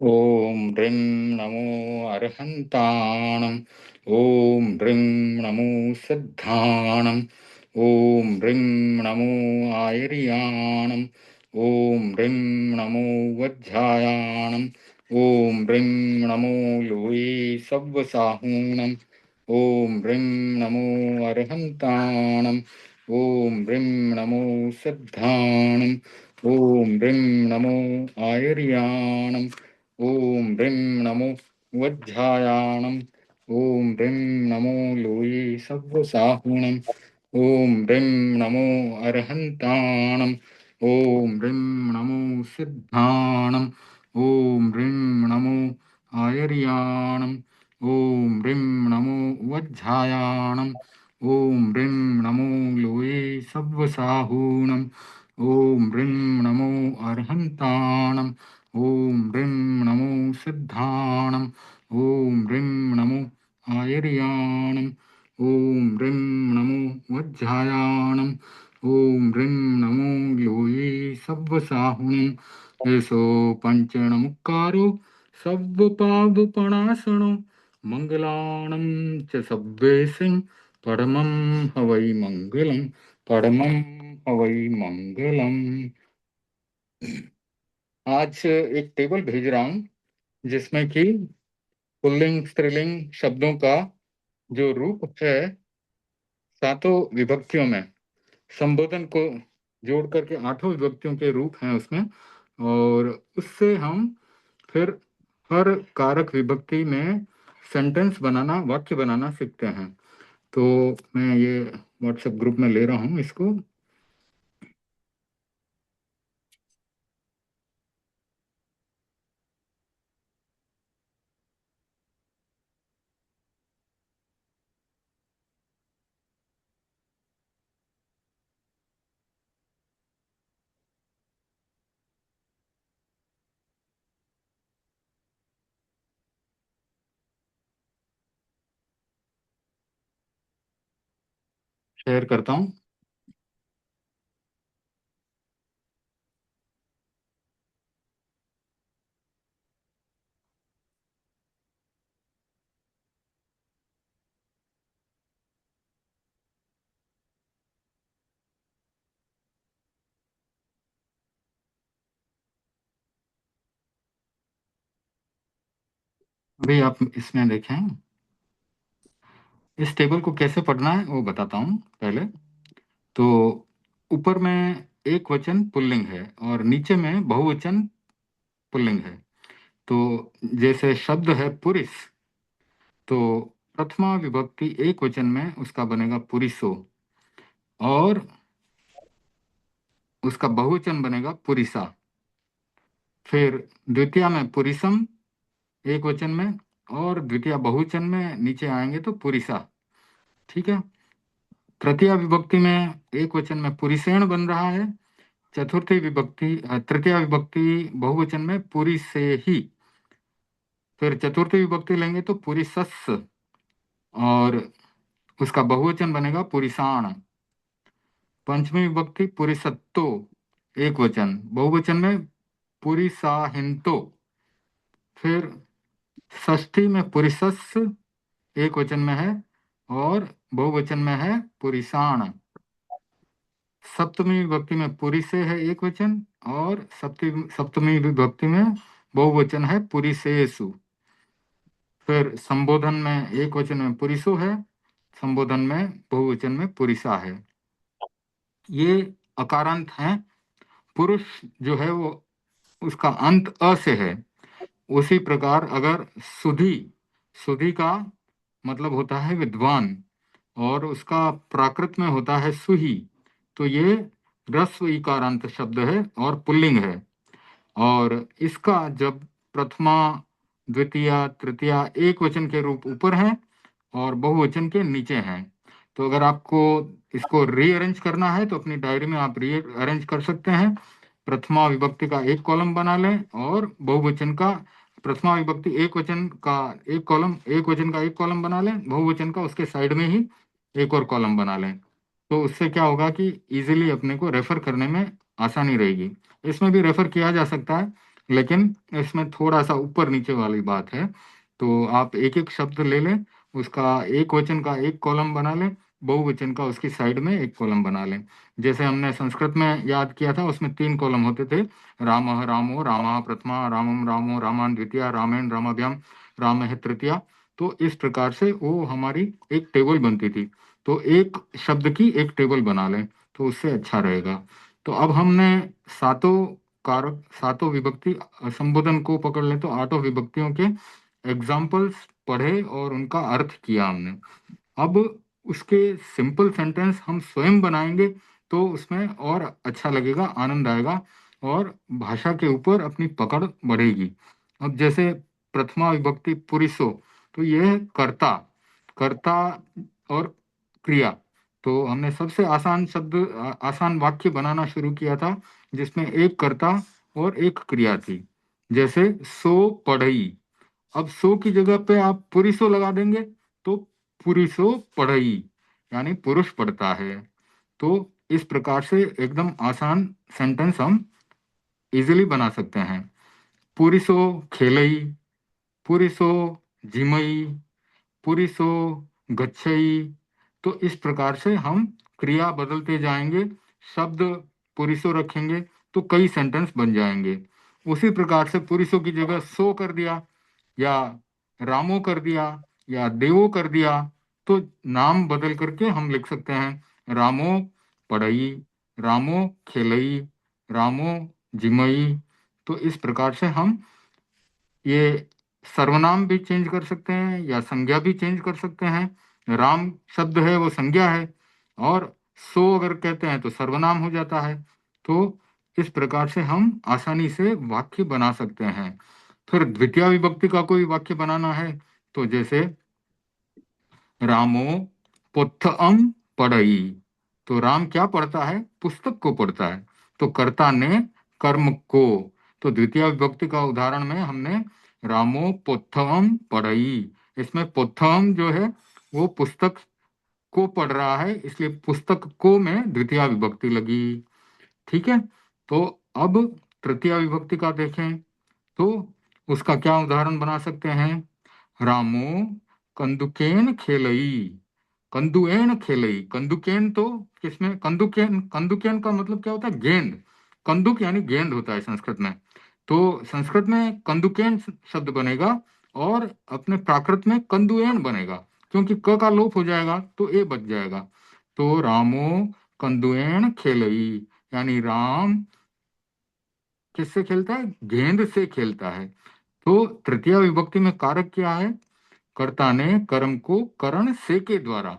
ॐ ह्रीं नमो अर्हन्ताणम्। ॐ ह्रीं नमो सिद्धाणम्। ॐ ह्रीं नमो आयर्याणम्। ॐ ह्रीं नमो वज्रायाणम्। ॐ ह्रीं नमो लोये सव्वसाहूणम्। ॐ ह्रीं नमो अर्हन्ताणम्। ॐ ह्रीं नमो सिद्धाणम्। ॐ ह्रीं नमो आयर्याणम्। ॐ ह्रीं नमो वज्रायाणम्। ॐ ह्रीं नमो लोये सव्वसाहूणम्। ॐ ह्रीं नमो अर्हन्ताणम्। ॐ ह्रीं नमो सिद्धाणम्। ॐ ह्रीं नमो आयर्याणम्। ॐ ह्रीं नमो वज्रायाणम्। ॐ ह्रीं नमो लोये सव्वसाहूणम्। ॐ ह्रीं नमो अर्हन्ताणम्। ॐ ह्रीं नमो सिद्धाणम्। ॐ ह्रीं नमो आयर्याणम्। ॐ ह्रीं नमो वज्रायाणम्। ॐ ह्रीं नमो लोये सव्वसाहुणम्। एषो पञ्चणमुक्कारो सव्वपावपणासनो मङ्गलाणं च सव्वेसिं परमं हवै मङ्गलम्। परमं हवै मंगलम। आज एक टेबल भेज रहा हूं जिसमें कि पुल्लिंग स्त्रीलिंग शब्दों का जो रूप है सातों विभक्तियों में संबोधन को जोड़ करके आठों विभक्तियों के रूप हैं उसमें, और उससे हम फिर हर कारक विभक्ति में सेंटेंस बनाना, वाक्य बनाना सीखते हैं। तो मैं ये व्हाट्सएप ग्रुप में ले रहा हूं, इसको शेयर करता हूं। अभी आप इसमें देखें, इस टेबल को कैसे पढ़ना है वो बताता हूँ पहले। तो ऊपर में एक वचन पुल्लिंग है और नीचे में बहुवचन पुल्लिंग है। तो जैसे शब्द है पुरुष, तो प्रथमा विभक्ति एक वचन में उसका बनेगा पुरिसो, और उसका बहुवचन बनेगा पुरिसा। फिर द्वितीय में पुरिसम एक वचन में, और द्वितीय बहुवचन में नीचे आएंगे तो पुरिसा। ठीक है। तृतीय विभक्ति में एक वचन में पुरिसेण बन रहा है। चतुर्थी विभक्ति तृतीय विभक्ति बहुवचन में पुरी से ही। फिर चतुर्थी विभक्ति लेंगे तो पुरिसस्, और उसका बहुवचन बनेगा पुरिसाण। पंचमी विभक्ति पुरिसत्तो एक वचन, बहुवचन में पुरिसाहिंतो। फिर षष्ठी में पुरिसस् एक वचन में है और बहुवचन में है पुरिसाण। सप्तमी विभक्ति में पुरिसे है एक वचन, और सप्तमी विभक्ति में बहुवचन है पुरिसेसु। फिर संबोधन में एक वचन में पुरिसो है, संबोधन में बहुवचन में पुरिसा है। ये अकारांत हैं। पुरुष जो है वो उसका अंत अ से है। उसी प्रकार अगर सुधी, सुधी का मतलब होता है विद्वान, और उसका प्राकृत में होता है सुही, तो ये रस्व इकारांत शब्द है और पुल्लिंग है। और इसका जब प्रथमा, द्वितीय, तृतीय एक वचन के रूप ऊपर हैं और बहुवचन के नीचे हैं। तो अगर आपको इसको रीअरेंज करना है तो अपनी डायरी में आप रीअरेंज कर सकते हैं। प्रथमा विभक्ति का एक कॉलम बना लें और बहुवचन का, प्रथमा विभक्ति एक वचन का एक कॉलम, एक वचन का एक कॉलम बना लें, बहुवचन का उसके साइड में ही एक और कॉलम बना लें। तो उससे क्या होगा कि इजीली अपने को रेफर करने में आसानी रहेगी। इसमें भी रेफर किया जा सकता है, लेकिन इसमें थोड़ा सा ऊपर नीचे वाली बात है। तो आप एक एक शब्द ले लें, उसका एक वचन का एक कॉलम बना लें, बहुवचन का उसकी साइड में एक कॉलम बना लें। जैसे हमने संस्कृत में याद किया था, उसमें तीन कॉलम होते थे, रामः रामो रामा प्रथमा, रामम रामो रामान् द्वितीया, रामेण रामाभ्याम रामः तृतीया। तो इस प्रकार से वो हमारी एक टेबल बनती थी। तो एक शब्द की एक टेबल बना लें, तो उससे अच्छा रहेगा। तो अब हमने सातों कारक, सातों विभक्ति संबोधन को पकड़ लें तो आठों विभक्तियों के एग्जाम्पल्स पढ़े और उनका अर्थ किया हमने। अब उसके सिंपल सेंटेंस हम स्वयं बनाएंगे तो उसमें और अच्छा लगेगा, आनंद आएगा और भाषा के ऊपर अपनी पकड़ बढ़ेगी। अब जैसे प्रथमा विभक्ति पुरुषो, तो यह है कर्ता, कर्ता और क्रिया। तो हमने सबसे आसान शब्द, आसान वाक्य बनाना शुरू किया था जिसमें एक कर्ता और एक क्रिया थी। जैसे सो पढ़ई, अब सो की जगह पे आप पुरुषो लगा देंगे तो पुरुषो पढ़ई, यानी पुरुष पढ़ता है। तो इस प्रकार से एकदम आसान सेंटेंस हम इजीली बना सकते हैं। पुरुषो खेलई, पुरुषो जिमई, पुरुषो गच्छई। तो इस प्रकार से हम क्रिया बदलते जाएंगे, शब्द पुरुषो रखेंगे तो कई सेंटेंस बन जाएंगे। उसी प्रकार से पुरुषों की जगह सो कर दिया, या रामो कर दिया, या देवो कर दिया, तो नाम बदल करके हम लिख सकते हैं रामो पढ़ई, रामो खेलई, रामो जिमई। तो इस प्रकार से हम ये सर्वनाम भी चेंज कर सकते हैं या संज्ञा भी चेंज कर सकते हैं। राम शब्द है वो संज्ञा है, और सो अगर कहते हैं तो सर्वनाम हो जाता है। तो इस प्रकार से हम आसानी से वाक्य बना सकते हैं। फिर द्वितीय विभक्ति का कोई वाक्य बनाना है तो जैसे रामो पुस्तकम पढ़ई, तो राम क्या पढ़ता है? पुस्तक को पढ़ता है। तो कर्ता ने कर्म को, तो द्वितीय विभक्ति का उदाहरण में हमने रामो पुस्तकम पढ़ई, इसमें पुस्तकम जो है वो पुस्तक को पढ़ रहा है, इसलिए पुस्तक को में द्वितीय विभक्ति लगी। ठीक है। तो अब तृतीय विभक्ति का देखें तो उसका क्या उदाहरण बना सकते हैं? रामो कंदुकेन खेलई, कंदुएन खेलई। कंदुकेन तो किसमें, कंदुकेन, कंदुकेन का मतलब क्या होता है? गेंद। कंदुक यानी गेंद होता है संस्कृत में। तो संस्कृत में कंदुकेन शब्द बनेगा और अपने प्राकृत में कंदुएन बनेगा, क्योंकि क का लोप हो जाएगा तो ए बच जाएगा। तो रामो कंदुएन खेलई, यानी राम किससे खेलता है? गेंद से खेलता है। तो तृतीय विभक्ति में कारक क्या है? कर्ता ने कर्म को करण से के द्वारा,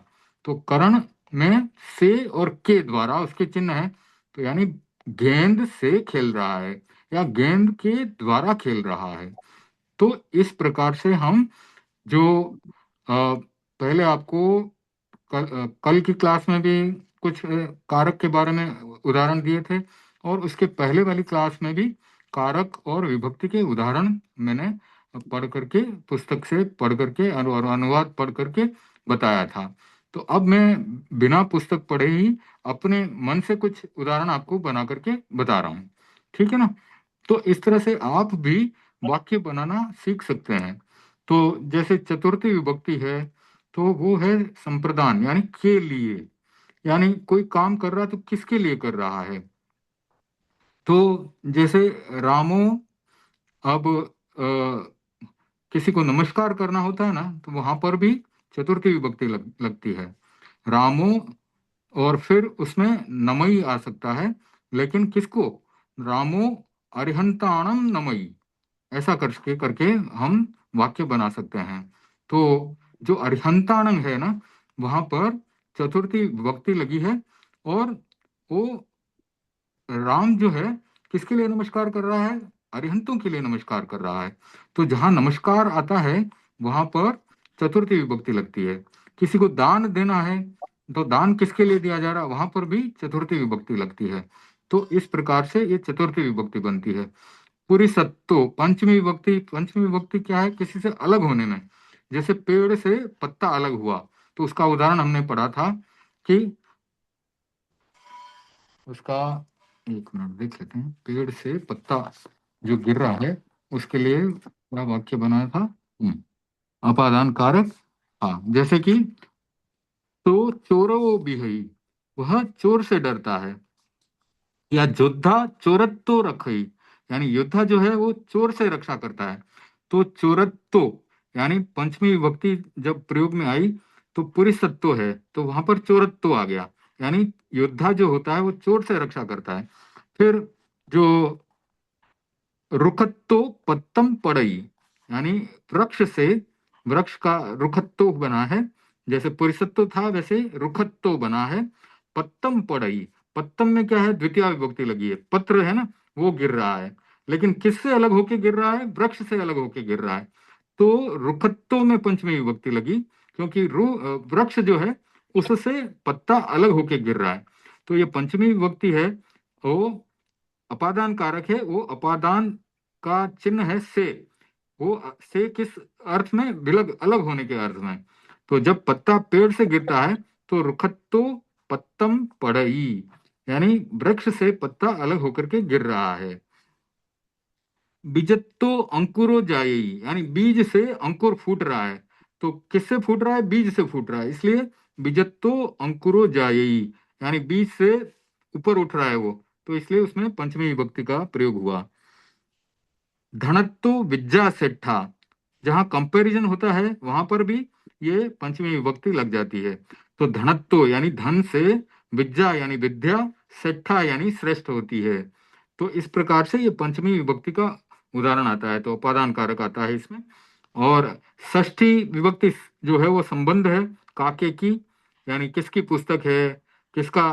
तो करण में से और के द्वारा उसके चिन्ह है, तो यानी गेंद से खेल रहा है या गेंद के द्वारा खेल रहा है। तो इस प्रकार से हम जो पहले आपको कल की क्लास में भी कुछ कारक के बारे में उदाहरण दिए थे, और उसके पहले वाली क्लास में भी कारक और विभक्ति के उदाहरण मैंने पढ़ करके, पुस्तक से पढ़ करके और अनुवाद पढ़ करके बताया था। तो अब मैं बिना पुस्तक पढ़े ही अपने मन से कुछ उदाहरण आपको बना करके बता रहा हूँ। ठीक है ना? तो इस तरह से आप भी वाक्य बनाना सीख सकते हैं। तो जैसे चतुर्थी विभक्ति है तो वो है संप्रदान, यानी के लिए, यानी कोई काम कर रहा है तो किसके लिए कर रहा है। तो जैसे रामो, अब किसी को नमस्कार करना होता है ना, तो वहां पर भी चतुर्थी विभक्ति लगती है, रामो। और फिर उसमें नमई आ सकता है, लेकिन किसको? रामो अरिहंताणम नमई, ऐसा करके करके हम वाक्य बना सकते हैं। तो जो अरिहंताणम है ना, वहां पर चतुर्थी विभक्ति लगी है, और वो राम जो है किसके लिए नमस्कार कर रहा है? अरिहंतों के लिए नमस्कार कर रहा है। तो जहां नमस्कार आता है वहां पर चतुर्थी विभक्ति लगती है। किसी को दान देना है तो दान किसके लिए दिया जा रहा है, वहां पर भी चतुर्थी विभक्ति लगती है। तो इस प्रकार से ये चतुर्थी विभक्ति बनती है। पूरी सत्तो पंचमी विभक्ति, पंचमी विभक्ति क्या है? किसी से अलग होने में। जैसे पेड़ से पत्ता अलग हुआ, तो उसका उदाहरण हमने पढ़ा था कि उसका, एक मिनट देख लेते हैं, पेड़ से पत्ता जो गिर रहा है उसके लिए पूरा वाक्य बनाया था। अपादान कारक। हाँ, जैसे कि तो चोरो बिहई, वह चोर से डरता है। या योद्धा चोरत्तो रखई, यानी योद्धा जो है वो चोर से रक्षा करता है। तो चोरत्तो यानी पंचमी विभक्ति जब प्रयोग में आई तो पुरुषत्व है, तो वहां पर चोरत्तो आ गया। यानी योद्धा जो होता है वो चोर से रक्षा करता है। फिर जो रुखत्तो पत्तम पड़ई, यानी वृक्ष से, वृक्ष का रुखत्तो बना है। जैसे पुरुषत्व था वैसे रुखत्तो बना है। पत्तम पड़ई, पत्तम में क्या है, द्वितीय विभक्ति लगी है, पत्र है ना, वो गिर रहा है। लेकिन किससे अलग होके गिर रहा है, वृक्ष से अलग होके गिर रहा है। तो रुखत्तो में पंचमी विभक्ति लगी, क्योंकि वृक्ष जो है उससे पत्ता अलग होके गिर रहा है। तो ये पंचमी विभक्ति है, वो अपादान कारक है। वो अपादान का चिन्ह है से। वो से किस अर्थ में, विलग, अलग होने के अर्थ में। तो जब पत्ता पेड़ से गिरता है तो रुखत्तो पत्तम पड़ई, यानी वृक्ष से पत्ता अलग होकर के गिर रहा है। बीजत्तो अंकुरो जायई, यानी बीज से अंकुर फूट रहा है। तो किससे फूट रहा है, बीज से फूट रहा है, इसलिए बीजत्तो अंकुरो जायई, यानी बीज से ऊपर उठ रहा है वो, तो इसलिए उसमें पंचमी विभक्ति का प्रयोग हुआ। धनत्तो विद्या सेठा, जहां कंपैरिजन होता है वहां पर भी ये पंचमी विभक्ति लग जाती है। तो धनत्तो यानी धन से, विद्या यानी विद्या, सेठा यानी श्रेष्ठ होती है। तो इस प्रकार से ये पंचमी विभक्ति का उदाहरण आता है, तो उपादान कारक आता है इसमें। और षष्ठी विभक्ति जो है वो संबंध है काके की, यानी किसकी पुस्तक है, किसका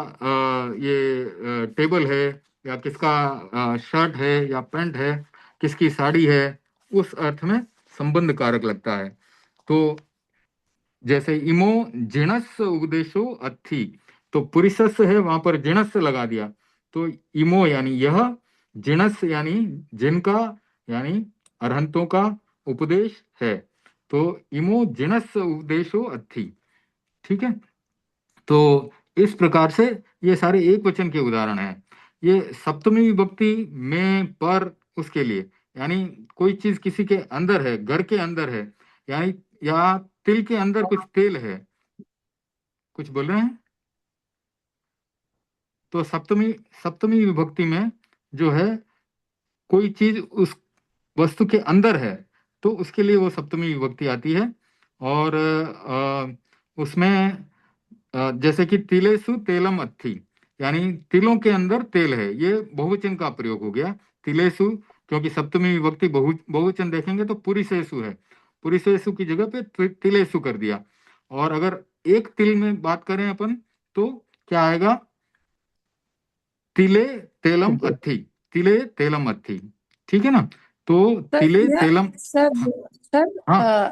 ये टेबल है, या किसका शर्ट है या पैंट है, किसकी साड़ी है, उस अर्थ में संबंध कारक लगता है। तो जैसे इमो जिणस उपदेशो अथी, तो पुरुषस है वहां पर जिणस लगा दिया। तो इमो यानी यह, जिणस यानी जिनका, यानी अरहंतों का उपदेश है। तो इमो जिणस उपदेशो अथी। ठीक है। तो इस प्रकार से ये सारे एक वचन के उदाहरण हैं। ये सप्तमी विभक्ति में, पर, उसके लिए, यानी कोई चीज किसी के अंदर है, घर के अंदर है, यानी या तिल के अंदर कुछ तेल है। कुछ बोल रहे हैं? तो सप्तमी, सप्तमी विभक्ति में जो है कोई चीज उस वस्तु के अंदर है, तो उसके लिए वो सप्तमी विभक्ति आती है। और उसमें जैसे कि तिलेसु तेलम अत्थि, यानी तिलों के अंदर तेल है, ये बहुवचन का प्रयोग हो गया। तिलेसु, क्योंकि सप्तमी विभक्ति बहुवचन देखेंगे तो पुरीसेसु है, पुरीसेसु की जगह पे तिलेसु कर दिया। और अगर एक तिल में बात करें अपन, तो क्या आएगा, तिले तेलम अत्थि, तिले तेलम अत्थि। ठीक है ना। तो सर तिले यह तेलम। सर हाँ सर हाँ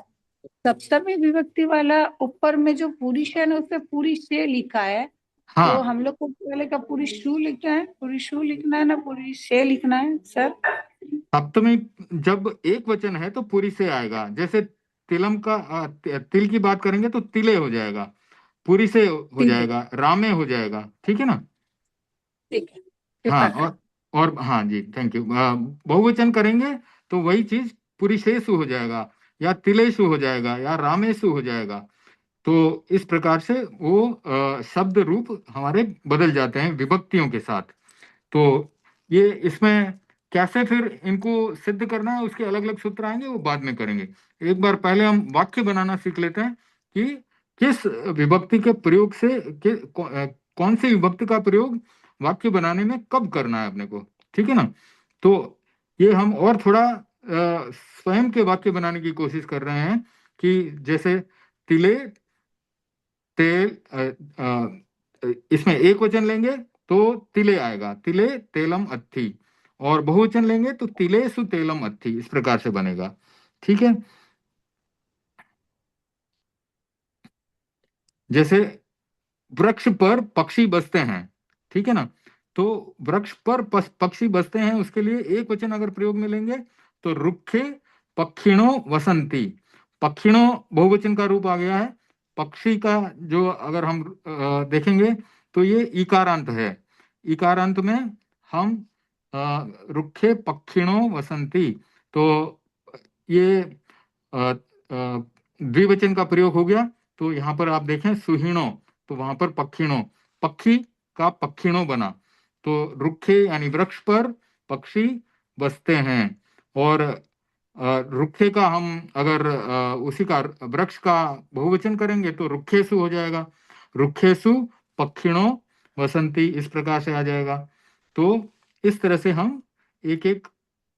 सप्तमी विभक्ति वाला ऊपर में जो पुरुष है ना, उस पे पूरी से लिखा है। तो हाँ। हम लोग को पहले का पूरी शू लिखना है, पूरी शू लिखना है ना, पूरी से लिखना है सर? सप्तमी जब एक वचन है तो पूरी से आएगा। जैसे तिलम का तिल की बात करेंगे तो तिले हो जाएगा, पूरी से हो ठीक है, जाएगा, रामे हो जाएगा। ठीक है ना। ठीक है, हाँ। कृपा कर। और हाँ जी, थैंक यू। बहुवचन करेंगे तो वही चीज पुरीसेसु हो जाएगा, या तिलेसु हो जाएगा, या रामेसु हो जाएगा। तो इस प्रकार से वो शब्द रूप हमारे बदल जाते हैं विभक्तियों के साथ। तो ये इसमें कैसे फिर इनको सिद्ध करना है, उसके अलग अलग सूत्र आएंगे, वो बाद में करेंगे। एक बार पहले हम वाक्य बनाना सीख लेते हैं कि किस विभक्ति के प्रयोग से कौन सी विभक्ति का प्रयोग वाक्य बनाने में कब करना है अपने को। ठीक है ना। तो ये हम और थोड़ा स्वयं के वाक्य बनाने की कोशिश कर रहे हैं, कि जैसे तिले तेल, इसमें एक वचन लेंगे तो तिले आएगा, तिले तेलम अत्थि। और बहुवचन लेंगे तो तिलेसु तेलम अत्थि, इस प्रकार से बनेगा। ठीक है। जैसे वृक्ष पर पक्षी बसते हैं। ठीक है ना। तो वृक्ष पर पक्षी बसते हैं, उसके लिए एक वचन अगर प्रयोग में लेंगे तो रुखे पक्षिणो वसंती। पक्षिणो बहुवचन का रूप आ गया है। पक्षी का जो अगर हम देखेंगे तो ये इकारांत है। इकारांत में हम रुखे पक्षिणो वसंती। तो ये अ, द्विवचन का प्रयोग हो गया। तो यहाँ पर आप देखें सुहीणो, तो वहां पर पक्षिणो, पक्षी का पक्षिणो बना। तो रुखे यानी वृक्ष पर पक्षी बसते हैं। और रुखे का हम अगर उसी का वृक्ष का बहुवचन करेंगे तो रुखेसु हो जाएगा। रुखेसु पक्षिणो वसंती, इस प्रकार से आ जाएगा। तो इस तरह से हम एक एक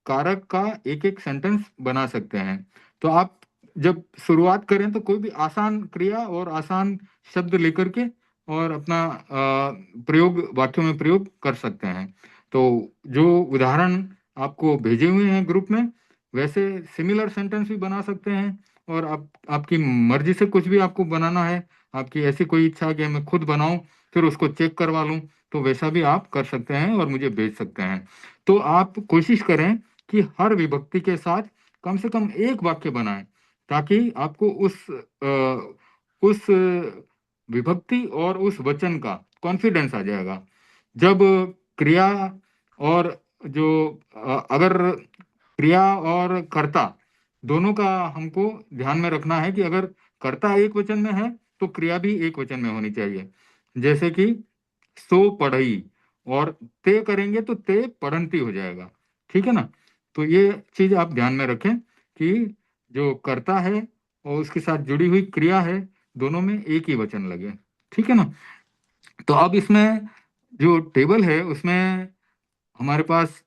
कारक का एक एक सेंटेंस बना सकते हैं। तो आप जब शुरुआत करें तो कोई भी आसान क्रिया और आसान शब्द लेकर के और अपना प्रयोग वाक्यों में प्रयोग कर सकते हैं। तो जो उदाहरण आपको भेजे हुए हैं ग्रुप में, वैसे सिमिलर सेंटेंस भी बना सकते हैं। और आप आपकी मर्जी से कुछ भी आपको बनाना है, आपकी ऐसी कोई इच्छा है कि मैं खुद बनाऊं फिर उसको चेक करवा लूं, तो वैसा भी आप कर सकते हैं और मुझे भेज सकते हैं। तो आप कोशिश करें कि हर विभक्ति के साथ कम से कम एक वाक्य बनाएं, ताकि आपको उस विभक्ति और उस वचन का कॉन्फिडेंस आ जाएगा। जब क्रिया और जो अगर क्रिया और कर्ता दोनों का हमको ध्यान में रखना है कि अगर कर्ता एक वचन में है तो क्रिया भी एक वचन में होनी चाहिए। जैसे कि सो पढ़ई, और ते करेंगे तो ते पढ़ंती हो जाएगा। ठीक है ना। तो ये चीज आप ध्यान में रखें कि जो कर्ता है और उसके साथ जुड़ी हुई क्रिया है, दोनों में एक ही वचन लगे। ठीक है ना। तो अब इसमें जो टेबल है उसमें हमारे पास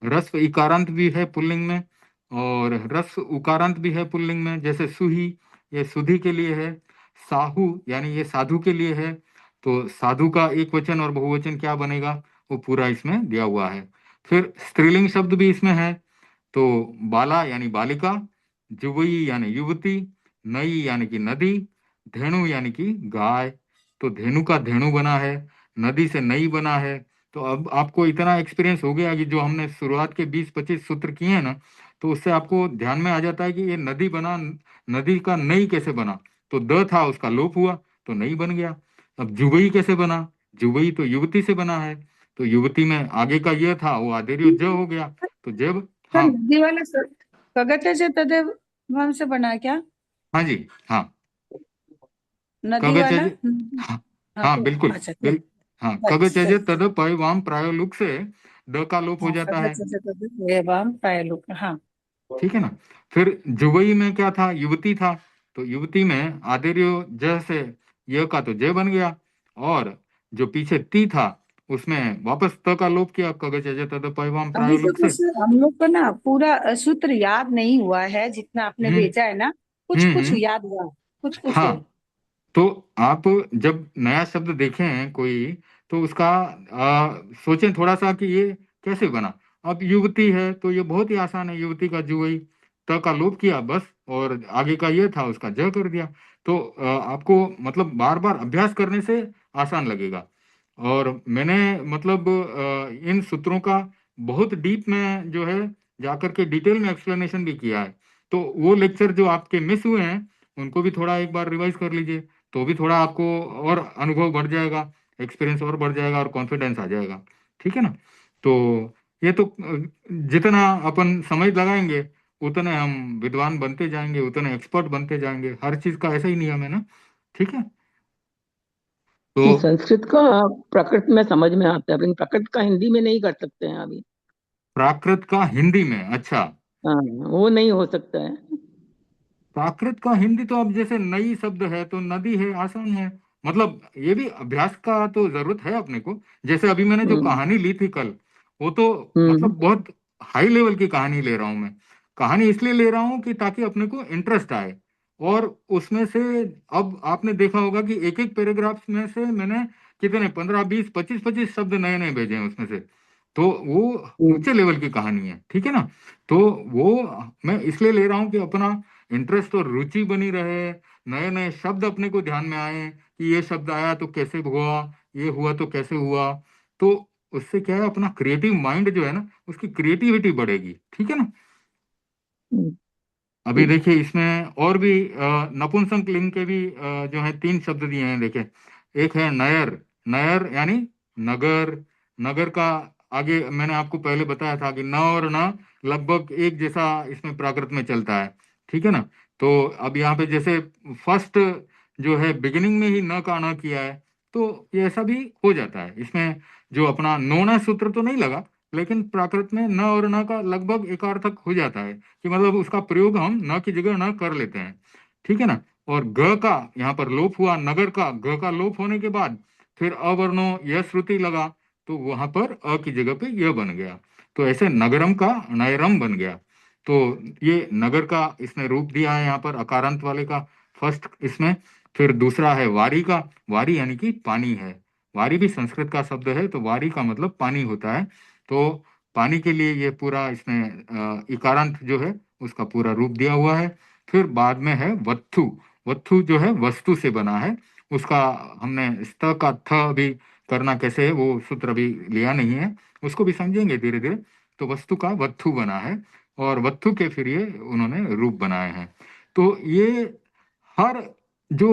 ह्रस्व इकारांत भी है पुल्लिंग में, और ह्रस्व उकारांत भी है पुल्लिंग में। जैसे सुही, ये सुधी के लिए है। साहू यानी ये साधु के लिए है। तो साधु का एक वचन और बहुवचन क्या बनेगा, वो पूरा इसमें दिया हुआ है। फिर स्त्रीलिंग शब्द भी इसमें है। तो बाला यानी बालिका, जुवई यानी युवती, नई यानी कि नदी, धेनु यानी कि गाय। तो धेनु का धेनु बना है, नदी से नई बना है। तो अब आपको इतना एक्सपीरियंस हो गया कि जो हमने शुरुआत के 20-25 सूत्र किए हैं ना, तो उससे आपको ध्यान में आ जाता है कि ये नदी बना, नदी का नई कैसे बना। तो द था उसका लोप हुआ तो नई बन गया। अब जुबई कैसे बना, जुबई तो युवती से बना है, तो युवती में आगे का ये था वो आदेर्य ज हो गया। तो जब, तो हाँ, नदी वाला कगते से तदेव वहां से बना है क्या? हाँ जी, हाँ, नदी वाला कगचज, हाँ, हाँ हाँ तो बिल्कुल, अच्छा बिल हाँ, अच्छा कगचज तद पय वाम प्राय लुक से द का लोप हो हाँ जाता है। कगते से तदेव एवं प्रायलुक हाँ। ठीक है ना। फिर जुबई में क्या था, युवती था। तो युवती में आदेर्यो ज से य का तो जय बन गया। और जो पीछे ती था उसमें वापस त का लोप किया, कगचज तद पय वाम अभी प्राय तो लुक से। कुछ हम लोग को ना पूरा सूत्र याद नहीं हुआ है जितना आपने हम्म, भेजा है ना। कुछ कुछ हम्म, याद हुआ, कुछ कुछ है। हाँ। तो आप जब नया शब्द देखें कोई, तो उसका सोचें थोड़ा सा कि ये कैसे बना। अब युवती है तो ये बहुत ही आसान है, युवती का जुवई, त का लोप किया बस, और आगे का ये था उसका ज कर दिया। तो आपको मतलब बार बार अभ्यास करने से आसान लगेगा। और मैंने मतलब इन सूत्रों का बहुत डीप में जो है जाकर के डिटेल में एक्सप्लेनेशन भी किया है। तो वो लेक्चर जो आपके मिस हुए हैं उनको भी थोड़ा एक बार रिवाइज कर लीजिए, तो भी थोड़ा आपको और अनुभव बढ़ जाएगा, एक्सपीरियंस और बढ़ जाएगा और कॉन्फिडेंस आ जाएगा। ठीक है ना। तो ये तो जितना अपन समझ लगाएंगे उतने हम विद्वान बनते जाएंगे, उतने एक्सपर्ट बनते जाएंगे। हर चीज का ऐसा ही नियम है ना। ठीक है। तो नहीं, संस्कृत का प्रकृत में समझ में आता है, लेकिन प्रकृत का हिंदी में नहीं कर सकते हैं अभी। प्राकृत का हिंदी में, अच्छा। हाँ, वो नहीं हो सकता है। प्राकृत का हिंदी तो अब जैसे नई शब्द है तो नदी है, आसान है। मतलब ये भी अभ्यास का तो जरूरत है अपने को। जैसे अभी मैंने जो हम्म। कहानी ली थी कल, वो तो हम्म। मतलब बहुत हाई लेवल की कहानी ले रहा हूं मैं। कहानी इसलिए ले रहा हूँ कि ताकि अपने को इंटरेस्ट आए। और उसमें से अब आपने देखा होगा कि एक एक पैराग्राफ में से मैंने कितने 15, 20, 25, 25 शब्द नए नए भेजे हैं उसमें से। तो वो ऊंचे लेवल की कहानी है। ठीक है ना। तो वो मैं इसलिए ले रहा हूँ कि अपना इंटरेस्ट और रुचि बनी रहे, नए नए शब्द अपने को ध्यान में आए कि ये शब्द आया तो कैसे हुआ, ये हुआ तो कैसे हुआ। तो उससे क्या है, अपना क्रिएटिव माइंड जो है ना, उसकी क्रिएटिविटी बढ़ेगी। ठीक है ना। हम्म। अभी ठीक। देखिए इसमें और भी नपुंसक लिंग के भी जो है 3 शब्द दिए हैं। देखिए एक है नयर, नयर यानी नगर, नगर का आगे मैंने आपको पहले बताया था कि न और न लगभग एक जैसा इसमें प्राकृत में चलता है, ठीक है ना। तो अब यहाँ पे जैसे फर्स्ट जो है बिगिनिंग में ही न का न किया है, तो ये ऐसा भी हो जाता है इसमें। जो अपना नोना सूत्र तो नहीं लगा, लेकिन प्राकृत में न और न का लगभग एकार्थक हो जाता है, कि मतलब उसका प्रयोग हम न की जगह न कर लेते हैं, ठीक है ना। और ग का यहाँ पर लोप हुआ, नगर का ग का लोप होने के बाद फिर अवर्णो यह श्रुति लगा, तो वहां पर अ की जगह पे यह बन गया, तो ऐसे नगरम का नयरम बन गया। तो ये नगर का इसने रूप दिया है यहाँ पर अकारांत वाले का फर्स्ट इसमें। फिर दूसरा है वारी का, वारी यानी कि पानी है। वारी भी संस्कृत का शब्द है, तो वारी का मतलब पानी होता है। तो पानी के लिए ये पूरा इसने इकारांत जो है उसका पूरा रूप दिया हुआ है। फिर बाद में है वत्थु। वत्थु जो है वस्तु से बना है, उसका हमने स्त का थ भी करना कैसे है वो सूत्र अभी लिया नहीं है, उसको भी समझेंगे धीरे धीरे। तो वस्तु का वत्थु बना है, और वत्थु के फिर ये उन्होंने रूप बनाए हैं। तो ये हर जो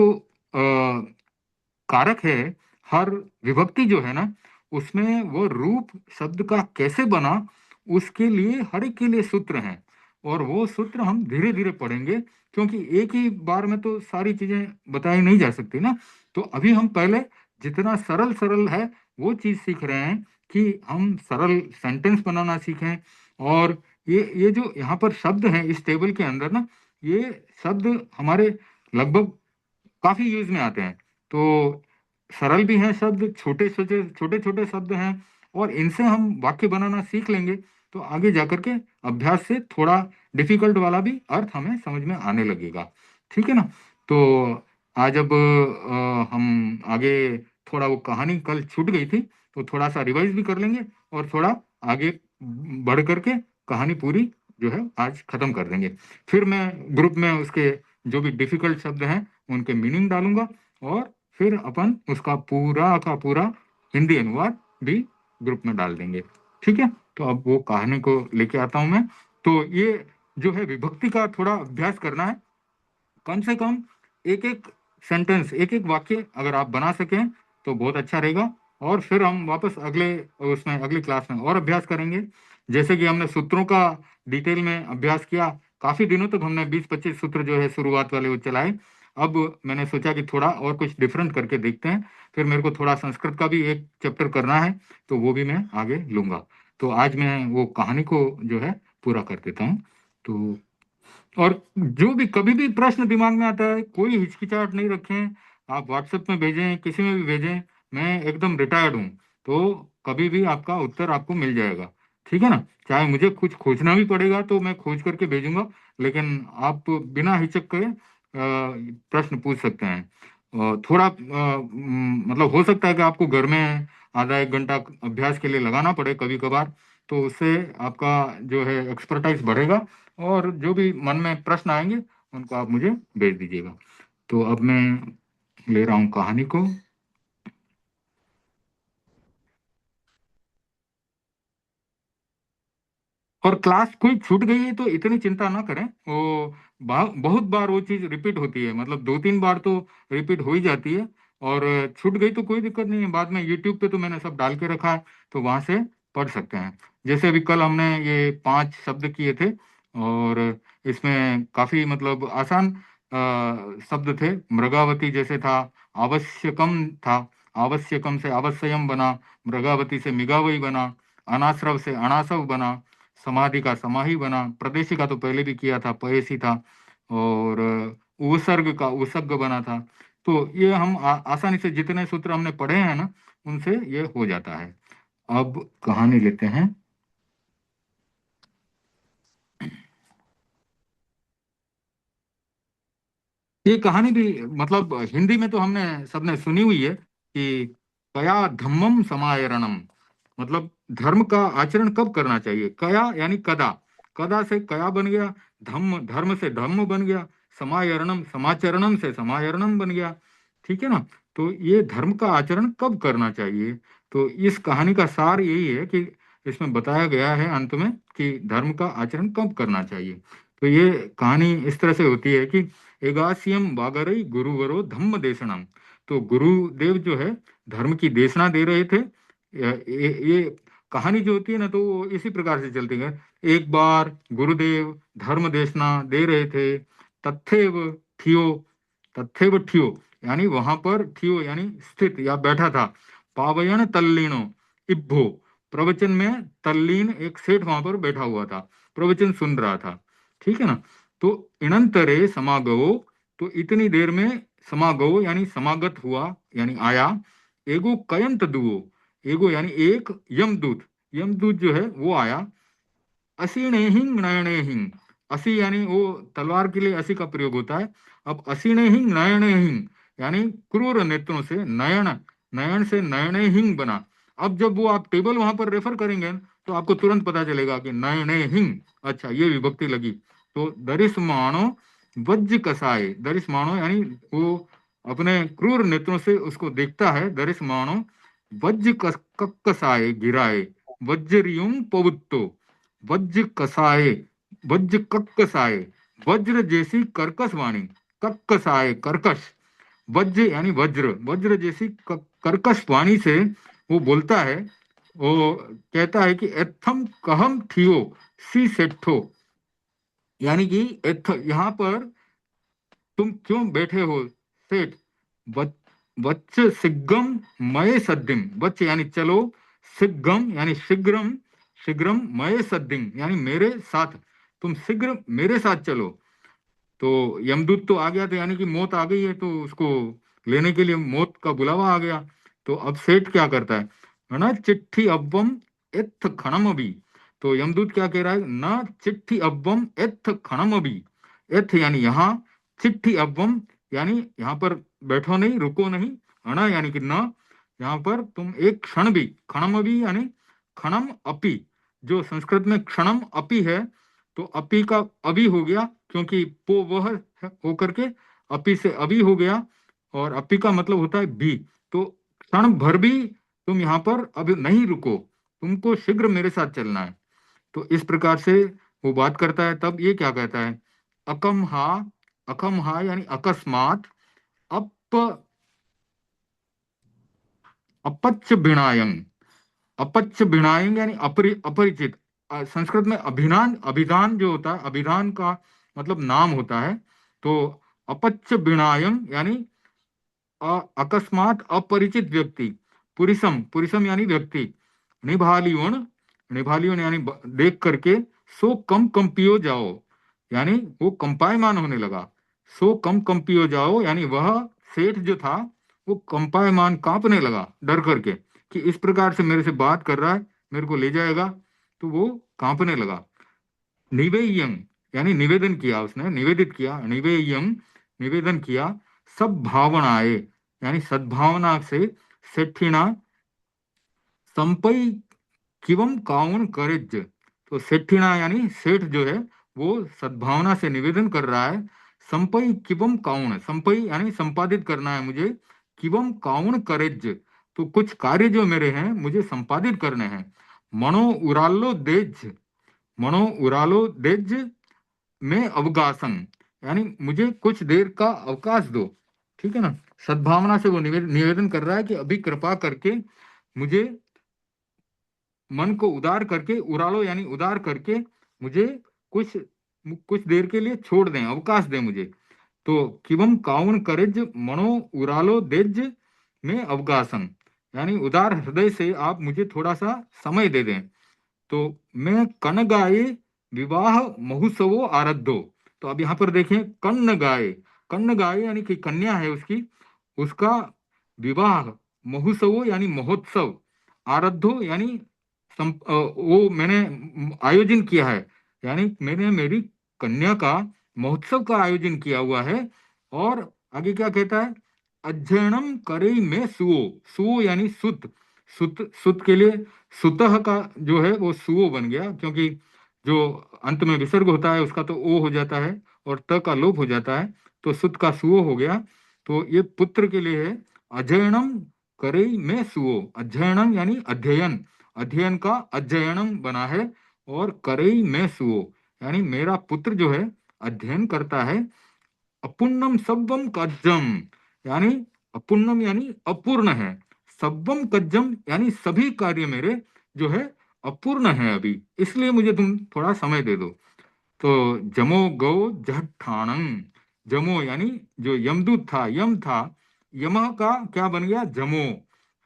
कारक है, हर विभक्ति जो है ना, उसमें वो रूप शब्द का कैसे बना, उसके लिए हर एक के लिए सूत्र हैं। और वो सूत्र हम धीरे धीरे पढ़ेंगे, क्योंकि एक ही बार में तो सारी चीजें बताई नहीं जा सकती ना। तो अभी हम पहले जितना सरल सरल है वो चीज सीख रहे हैं, कि हम सरल सेंटेंस बनाना सीखें। और ये जो यहाँ पर शब्द हैं इस टेबल के अंदर ना, ये शब्द हमारे लगभग काफी यूज में आते हैं। तो सरल भी हैं शब्द, छोटे छोटे छोटे छोटे शब्द हैं, और इनसे हम वाक्य बनाना सीख लेंगे, तो आगे जाकर के अभ्यास से थोड़ा डिफिकल्ट वाला भी अर्थ हमें समझ में आने लगेगा, ठीक है ना। तो आज अब हम आगे थोड़ा, वो कहानी कल छूट गई थी, तो थोड़ा सा रिवाइज भी कर लेंगे, और थोड़ा आगे बढ़ करके कहानी पूरी जो है आज खत्म कर देंगे। फिर मैं ग्रुप में उसके जो भी डिफिकल्ट शब्द हैं उनके मीनिंग डालूंगा, और फिर अपन उसका पूरा का पूरा हिंदी अनुवाद भी ग्रुप में डाल देंगे, ठीक है। तो अब वो कहानी को लेके आता हूं मैं। तो ये जो है विभक्ति का थोड़ा अभ्यास करना है, कम से कम एक एक सेंटेंस, एक एक वाक्य अगर आप बना सकें तो बहुत अच्छा रहेगा। और फिर हम वापस अगले उसमें अगली क्लास में और अभ्यास करेंगे। जैसे कि हमने सूत्रों का डिटेल में अभ्यास किया, काफी दिनों तक हमने 20-25 सूत्र जो है शुरुआत वाले वो चलाए। अब मैंने सोचा कि थोड़ा और कुछ डिफरेंट करके देखते हैं। फिर मेरे को थोड़ा संस्कृत का भी एक चैप्टर करना है, तो वो भी मैं आगे लूंगा। तो आज मैं वो कहानी को जो है पूरा कर देता हूँ। तो और जो भी कभी भी प्रश्न दिमाग में आता है, कोई हिचकिचाहट नहीं रखें, आप व्हाट्सएप में भेजें, किसी में भी भेजें, मैं एकदम रिटायर्ड हूँ, तो कभी भी आपका उत्तर आपको मिल जाएगा, ठीक है ना। चाहे मुझे कुछ खोजना भी पड़ेगा तो मैं खोज करके भेजूंगा, लेकिन आप बिना हिचक के प्रश्न पूछ सकते हैं। थोड़ा मतलब हो सकता है कि आपको घर में आधा एक घंटा अभ्यास के लिए लगाना पड़े कभी कभार, तो उससे आपका जो है एक्सपर्टाइज बढ़ेगा, और जो भी मन में प्रश्न आएंगे उनको आप मुझे भेज दीजिएगा। तो अब मैं ले रहा हूँ कहानी को। और क्लास कोई छूट गई है तो इतनी चिंता ना करें, वो बहुत बार वो चीज रिपीट होती है, मतलब 2-3 बार तो रिपीट हो ही जाती है। और छूट गई तो कोई दिक्कत नहीं है, बाद में यूट्यूब पे तो मैंने सब डाल के रखा है, तो वहां से पढ़ सकते हैं। जैसे अभी कल हमने ये 5 शब्द किए थे, और इसमें काफी मतलब आसान शब्द थे। मृगावती जैसे था, आवश्यकम था, आवश्यकम से आवश्यम बना, मृगावती से मिगावई बना, अनाश्रव से अनासव बना, समाधि का समाही बना, प्रदेशी का तो पहले भी किया था, पयसी था, और उपसर्ग का उपसर्ग बना था। तो ये हम आसानी से जितने सूत्र हमने पढ़े हैं ना, उनसे ये हो जाता है। अब कहानी लेते हैं। ये कहानी भी मतलब हिंदी में तो हमने सबने सुनी हुई है, कि कया धम्मम समायरणम, मतलब धर्म का आचरण कब करना चाहिए। कया यानी कदा, कदा से कया बन गया, धम्म धर्म से धम्म बन गया, समायरणम समाचरणम से समायरणम बन गया, ठीक है ना। तो ये धर्म का आचरण कब करना चाहिए। तो इस कहानी का सार यही है कि इसमें बताया गया है अंत में कि धर्म का आचरण कब करना चाहिए। तो ये कहानी इस तरह से होती है कि एगासियम वागरई गुरुवरो धम्म देशनम, तो गुरुदेव जो है धर्म की देशना दे रहे थे। ये कहानी जो होती है ना, तो वो इसी प्रकार से चलती है। एक बार गुरुदेव धर्म देशना दे रहे थे, तथैव ठियो, तथैव ठियो यानी वहां पर, ठियो यानी स्थित या बैठा था, पावयन तल्लीनो इब्भो, प्रवचन में तल्लीन एक सेठ वहां पर बैठा हुआ था, प्रवचन सुन रहा था, ठीक है ना। तो इणंतरे समागवो, तो इतनी देर में समागवो यानी समागत हुआ यानी आया, एगो कयंत दुओ, एगो यानी एक यमदूत, यमदूत जो है वो आया, असीणे हिंग नयने हिंग, असी यानी वो तलवार के लिए असी का प्रयोग होता है। अब असीणे हिंग नयने हिंग यानी क्रूर नेत्रों से, नयन, नयन से नयने हिंग बना। अब जब वो आप टेबल वहां पर रेफर करेंगे तो आपको तुरंत पता चलेगा कि नयने हिंग, अच्छा ये विभक्ति लगी। तो दरिस्माणो वज्र कसाए, दरिस्माणो यानी वो अपने क्रूर नेत्रों से उसको देखता है, दरिस्माणो वज्र कसाए गिराए, वज्रियुम पवुत्तो, वज्र कसाए, वज्र कक्कसाए, वज्र जैसी कर्कश वाणी, कक्कसाए कर्कश, वज्र यानी वज्र, वज्र जैसी कर्कश वाणी से वो बोलता है, वो कहता है कि एथम कहम थियो सी सेठो, यानी कि यहाँ पर तुम क्यों बैठे हो सेठ, वच्च सिग्गम मये सद्दिम, वच्च यानी चलो, सिग्गम यानी शीघ्रम, शीघ्रम मये सद्दिम यानी मेरे साथ, तुम शीघ्र मेरे साथ चलो। तो यमदूत तो आ गया, तो यानी कि मौत आ गई है, तो उसको लेने के लिए मौत का बुलावा आ गया। तो अब सेठ क्या करता है ना, चिट्ठी अव्वम एथ खणम भी, तो यमदूत क्या कह रहा है, न चिट्ठी अव्वम एथ खणम भी, एथ यानी यहाँ, चिट्ठी अव्वम यानी यहाँ पर बैठो नहीं, रुको नहीं, अना यानी कि न, यहाँ पर तुम एक क्षण भी, खणम भी यानी क्षणम अपि, जो संस्कृत में क्षणम अपि है, तो अपि का अभी हो गया, क्योंकि पो वह होकर के अपि से अभी हो गया, और अपि का मतलब होता है भी। तो क्षण भर भी तुम यहाँ पर अभी नहीं रुको, तुमको शीघ्र मेरे साथ चलना है। तो इस प्रकार से वो बात करता है। तब ये क्या कहता है, अकम हा यानी अकस्मात, अप अपच्च भिणायंग, अपच्च भिणायंग यानी अपरिचित। संस्कृत में अभिधान, अभिधान जो होता है, अभिधान का मतलब नाम होता है। तो अपच्च भिणायंग यानी अकस्मात अपरिचित व्यक्ति, पुरुषम, पुरुषम यानी व्यक्ति, निभालियोन, निभालियोन यानी देख करके, सो कम कंपियो जाओ, यानी वो कंपायमान होने लगा, सो कम कंपियो जाओ यानी वह सेठ जो था वो कंपायमान, कांपने लगा डर करके, कि इस प्रकार से मेरे से बात कर रहा है, मेरे को ले जाएगा, तो वो कांपने लगा। निवेयं यानी निवेदन किया, उसने निवेदित किया, निवेयं निवेदन किया, सब भावनाए यानी सद्भावना से, सेठिना संपई किवम काउन करेज, तो सेठिना यानी सेठ जो है वो सद्भावना से निवेदन कर रहा है, संपई किवम काउन, संपई यानी संपादित करना है मुझे, किवम काउन करेज, तो कुछ कार्य जो मेरे हैं मुझे संपादित करने हैं, मनो उरालो देज, मनो उरालो देज में अवकाशन, यानी मुझे कुछ देर का अवकाश दो, ठीक है ना। सद्भावना से वो निवेदन कर रहा है कि अभी कृपा करके मुझे मन को उदार करके, उड़ालो यानी उदार करके, मुझे कुछ कुछ देर के लिए छोड़ दें, अवकाश दें मुझे। तो किवम काउन करेज मनो उरालो देज में अवकाशन, यानी उदार हृदय से आप मुझे थोड़ा सा समय दे दें। तो मैं कन गाये विवाह महोत्सवो आरब्धो, तो अब यहाँ पर देखें, कन्न गाये, कन्न गाये यानी कि कन्या है उसकी, उसका विवाह महोत्सवो यानी महोत्सव, आरब्धो यानी वो मैंने आयोजन किया है, यानी मैंने मेरी कन्या का महोत्सव का आयोजन किया हुआ है। और आगे क्या कहता है, अध्ययनम करे में सुओ, सुओ यानी सुत, सुत, सुत के लिए सुतः का जो है वो सुओ बन गया, क्योंकि जो अंत में विसर्ग होता है उसका तो ओ हो जाता है और त का लोप हो जाता है, तो सुत का सुओ हो गया। तो ये पुत्र के लिए है, अध्ययनम करे में सुओ, अध्ययनम यानी अध्ययन, अध्ययन का अध्ययनम बना है, और करई में सुओ यानी मेरा पुत्र जो है अध्ययन करता है। अपुन्नम सब्बम कज्जम, यानी अपुन्नम यानी अपूर्ण है, सब्बम कज्जम यानी सभी कार्य मेरे जो है अपूर्ण है अभी, इसलिए मुझे तुम थोड़ा समय दे दो। तो जमो गो जठ ठाणंग, जमो यानी जो यमदूत था, यम था, यम का क्या बन गया, जमो।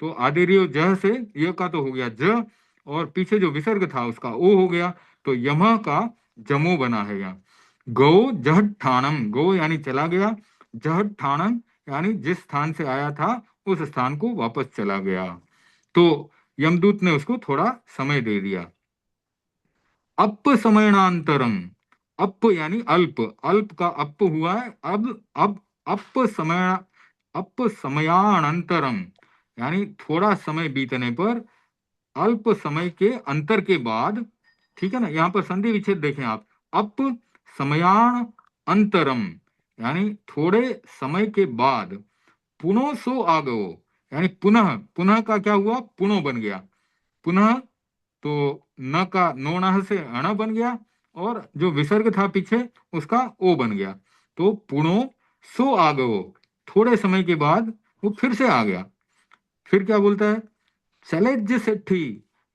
तो आदिर्यो जह से य का तो हो गया ज, और पीछे जो विसर्ग था उसका ओ हो गया, तो यम का जमो बना है यहाँ। गो जहट ठाणम, गो यानी चला गया, जहट ठाणम यानी जिस स्थान से आया था उस स्थान को वापस चला गया। तो यमदूत ने उसको थोड़ा समय दे दिया। अप समयनांतरम, अप यानी अल्प, अल्प का अप हुआ है, अब अप समय, अप समयानंतरम यानी थोड़ा समय बीतने पर, अल्प समय के अंतर के बाद, ठीक है ना। यहाँ पर संधि विच्छेद देखें आप, अप समयान अंतरम यानी थोड़े समय के बाद, पुनो सो आगो यानी पुनः, पुनः का क्या हुआ, पुनो बन गया, पुनः। तो न का नोनह से अण बन गया, और जो विसर्ग था पीछे उसका ओ बन गया। तो पुनो सो आगो, थोड़े समय के बाद वो फिर से आ गया। फिर क्या बोलता है, चलेज सेठी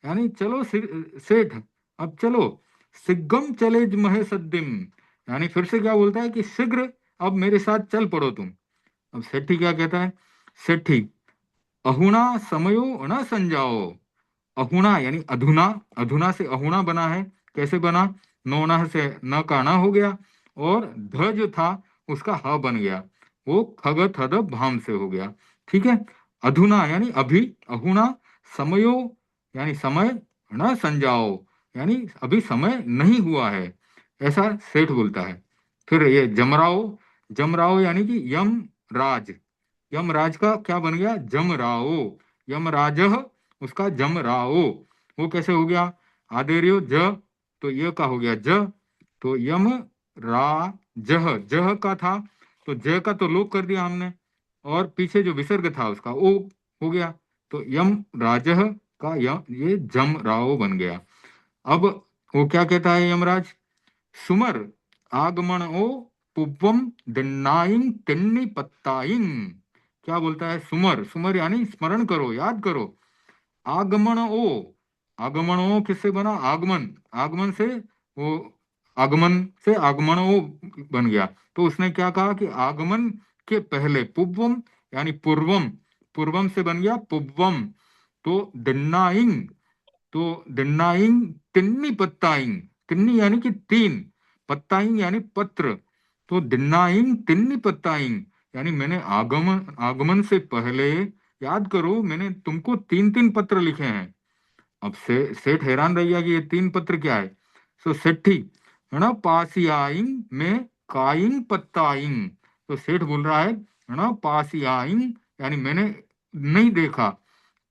यानी चलो सेठ, अब चलो। सिग्गम चलेज महे सद्दिम यानी फिर से क्या बोलता है कि शीघ्र अब मेरे साथ चल पड़ो तुम। अब सेठी क्या कहता है, सेठी अहुणा समयो न संजाओ, अहुणा यानी अधुना, अधुना से अहुणा बना है, कैसे बना, नोना से न का न हो गया, और ध जो था उसका ह बन गया, वो खग थद भाम से हो गया, ठीक है। अधुना यानी अभी, अहुणा समयो यानी समय, न संजाओ यानी अभी समय नहीं हुआ है, ऐसा सेठ बोलता है। फिर ये जमराओ, जमराओ यानी कि यम राज, यमराज का क्या बन गया, जमराओ, यमराज उसका जमराओ, वो कैसे हो गया, आदेर्यो ज, तो ये का हो गया ज, तो यम रा जह, जह का था तो ज का तो लोप कर दिया हमने, और पीछे जो विसर्ग था उसका ओ हो गया, तो यम राजह का ये जम राओ बन गया। अब वो क्या कहता है यमराज, सुमर आगमन ओ पुव्वम दिन्नाइंग तिन्नी पत्ताइंग, क्या बोलता है, सुमर, सुमर यानी स्मरण करो, याद करो। आगमन ओ, आगमन ओ किससे बना, आगमन, आगमन से वो, आगमन से आगमन ओ बन गया। तो उसने क्या कहा कि आगमन के पहले, पुव्वम यानी पूर्वम, पूर्वम से बन गया पुव्वम। तो दिन्नाइंग, तो दिन्नाइंग तिन्नी पत्ताइंग, तिन्नी यानी कि तीन, पत्ताइंग यानी पत्र, तो दिन्नाइंग तिन्नी पत्ताइंग यानी मैंने आगमन, आगमन से पहले, याद करो मैंने तुमको तीन तीन पत्र लिखे हैं। अब से सेठ हैरान रह गया कि ये तीन पत्र क्या है। सो सेठी है ना, पासियाइंग में काइंग पत्ताइंग, तो सेठ बोल रहा है ना, पासियाइंग यानी मैंने नहीं देखा,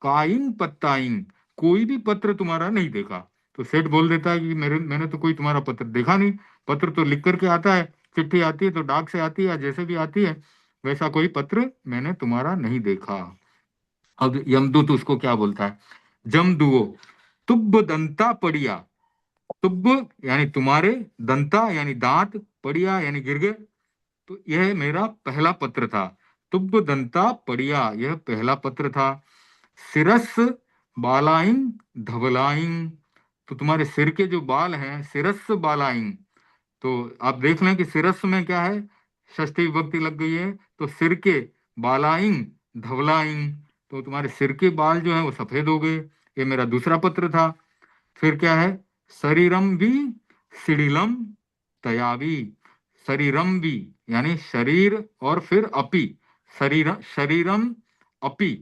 काइंग पत्ताइंग कोई भी पत्र तुम्हारा नहीं देखा। तो सेठ बोल देता है कि मैंने तो कोई तुम्हारा पत्र देखा नहीं, पत्र तो लिख करके आता है, चिट्ठी आती है तो डाक से आती है या जैसे भी आती है, वैसा कोई पत्र मैंने तुम्हारा नहीं देखा। अब यमदूत उसको क्या बोलता है, जमदुओ तुब्ब दंता पड़िया, तुब्ब यानी तुम्हारे, दंता यानी दांत, पड़िया यानी गिर गए, तो यह मेरा पहला पत्र था, तुब्ब दंता पड़िया यह पहला पत्र था। सिरस बालाइंग धवलाइंग, तो तुम्हारे सिर के जो बाल हैं, सिरस बालाइंग, तो आप देख लें कि सिरस में क्या है, षष्ठी विभक्ति लग गई है, तो सिर के, बालाइंग धवलाइंग, तो तुम्हारे सिर के बाल जो है वो सफेद हो गए, ये मेरा दूसरा पत्र था। फिर क्या है, शरीरम भी सिडिलम तयावी, शरीरम भी यानी शरीर, और फिर अपि, शरीर, शरीरम अपि,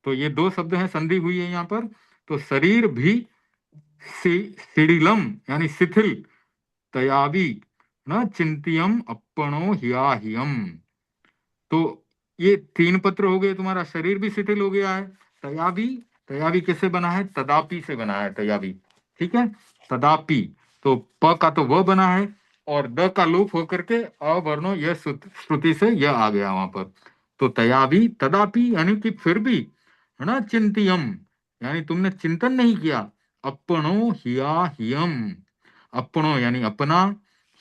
तो ये दो शब्द हैं, संधि हुई है यहाँ पर। तो शरीर भी सिडिलम यानी शिथिल, तयावी न चिंतियम अपनो हियाहियम, तो ये तीन पत्र हो गए, तुम्हारा शरीर भी शिथिल हो गया है। तयावी, तयावी किससे बना है, तदापि से बना है तयावी, ठीक है, तदापि, तो प का तो वह बना है, और द का लोप होकर के अवर्णो यह श्रुति से यह आ गया वहां पर। तो तयावी तदापि यानी कि फिर भी, है ना, चिंतियम यानी तुमने चिंतन नहीं किया, अपनो हिया हियम, अपनो यानी अपना,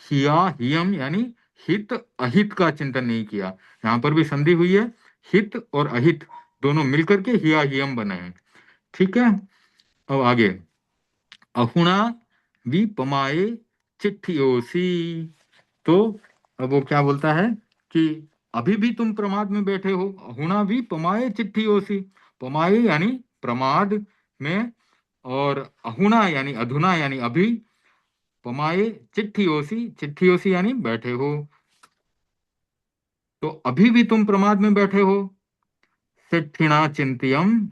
हिया हियम यानी हित अहित का चिंतन नहीं किया। यहाँ पर भी संधि हुई है, हित और अहित दोनों मिलकर के हिया हियम बने हैं, ठीक है। अब आगे, अहुणा विपमाए चिट्ठियोसी। तो अब वो क्या बोलता है कि अभी भी तुम प्रमाद में बैठे हो। अहुणा भी पमाए चिट्ठियोसी, पमाए यानी प्रमाद में, और अहुणा यानी अधुना यानी अभी, पमाए चिट्ठियोसी, चिट्ठियोसी यानी बैठे हो। तो अभी भी तुम प्रमाद में बैठे हो। सेठिणा चिंतियम,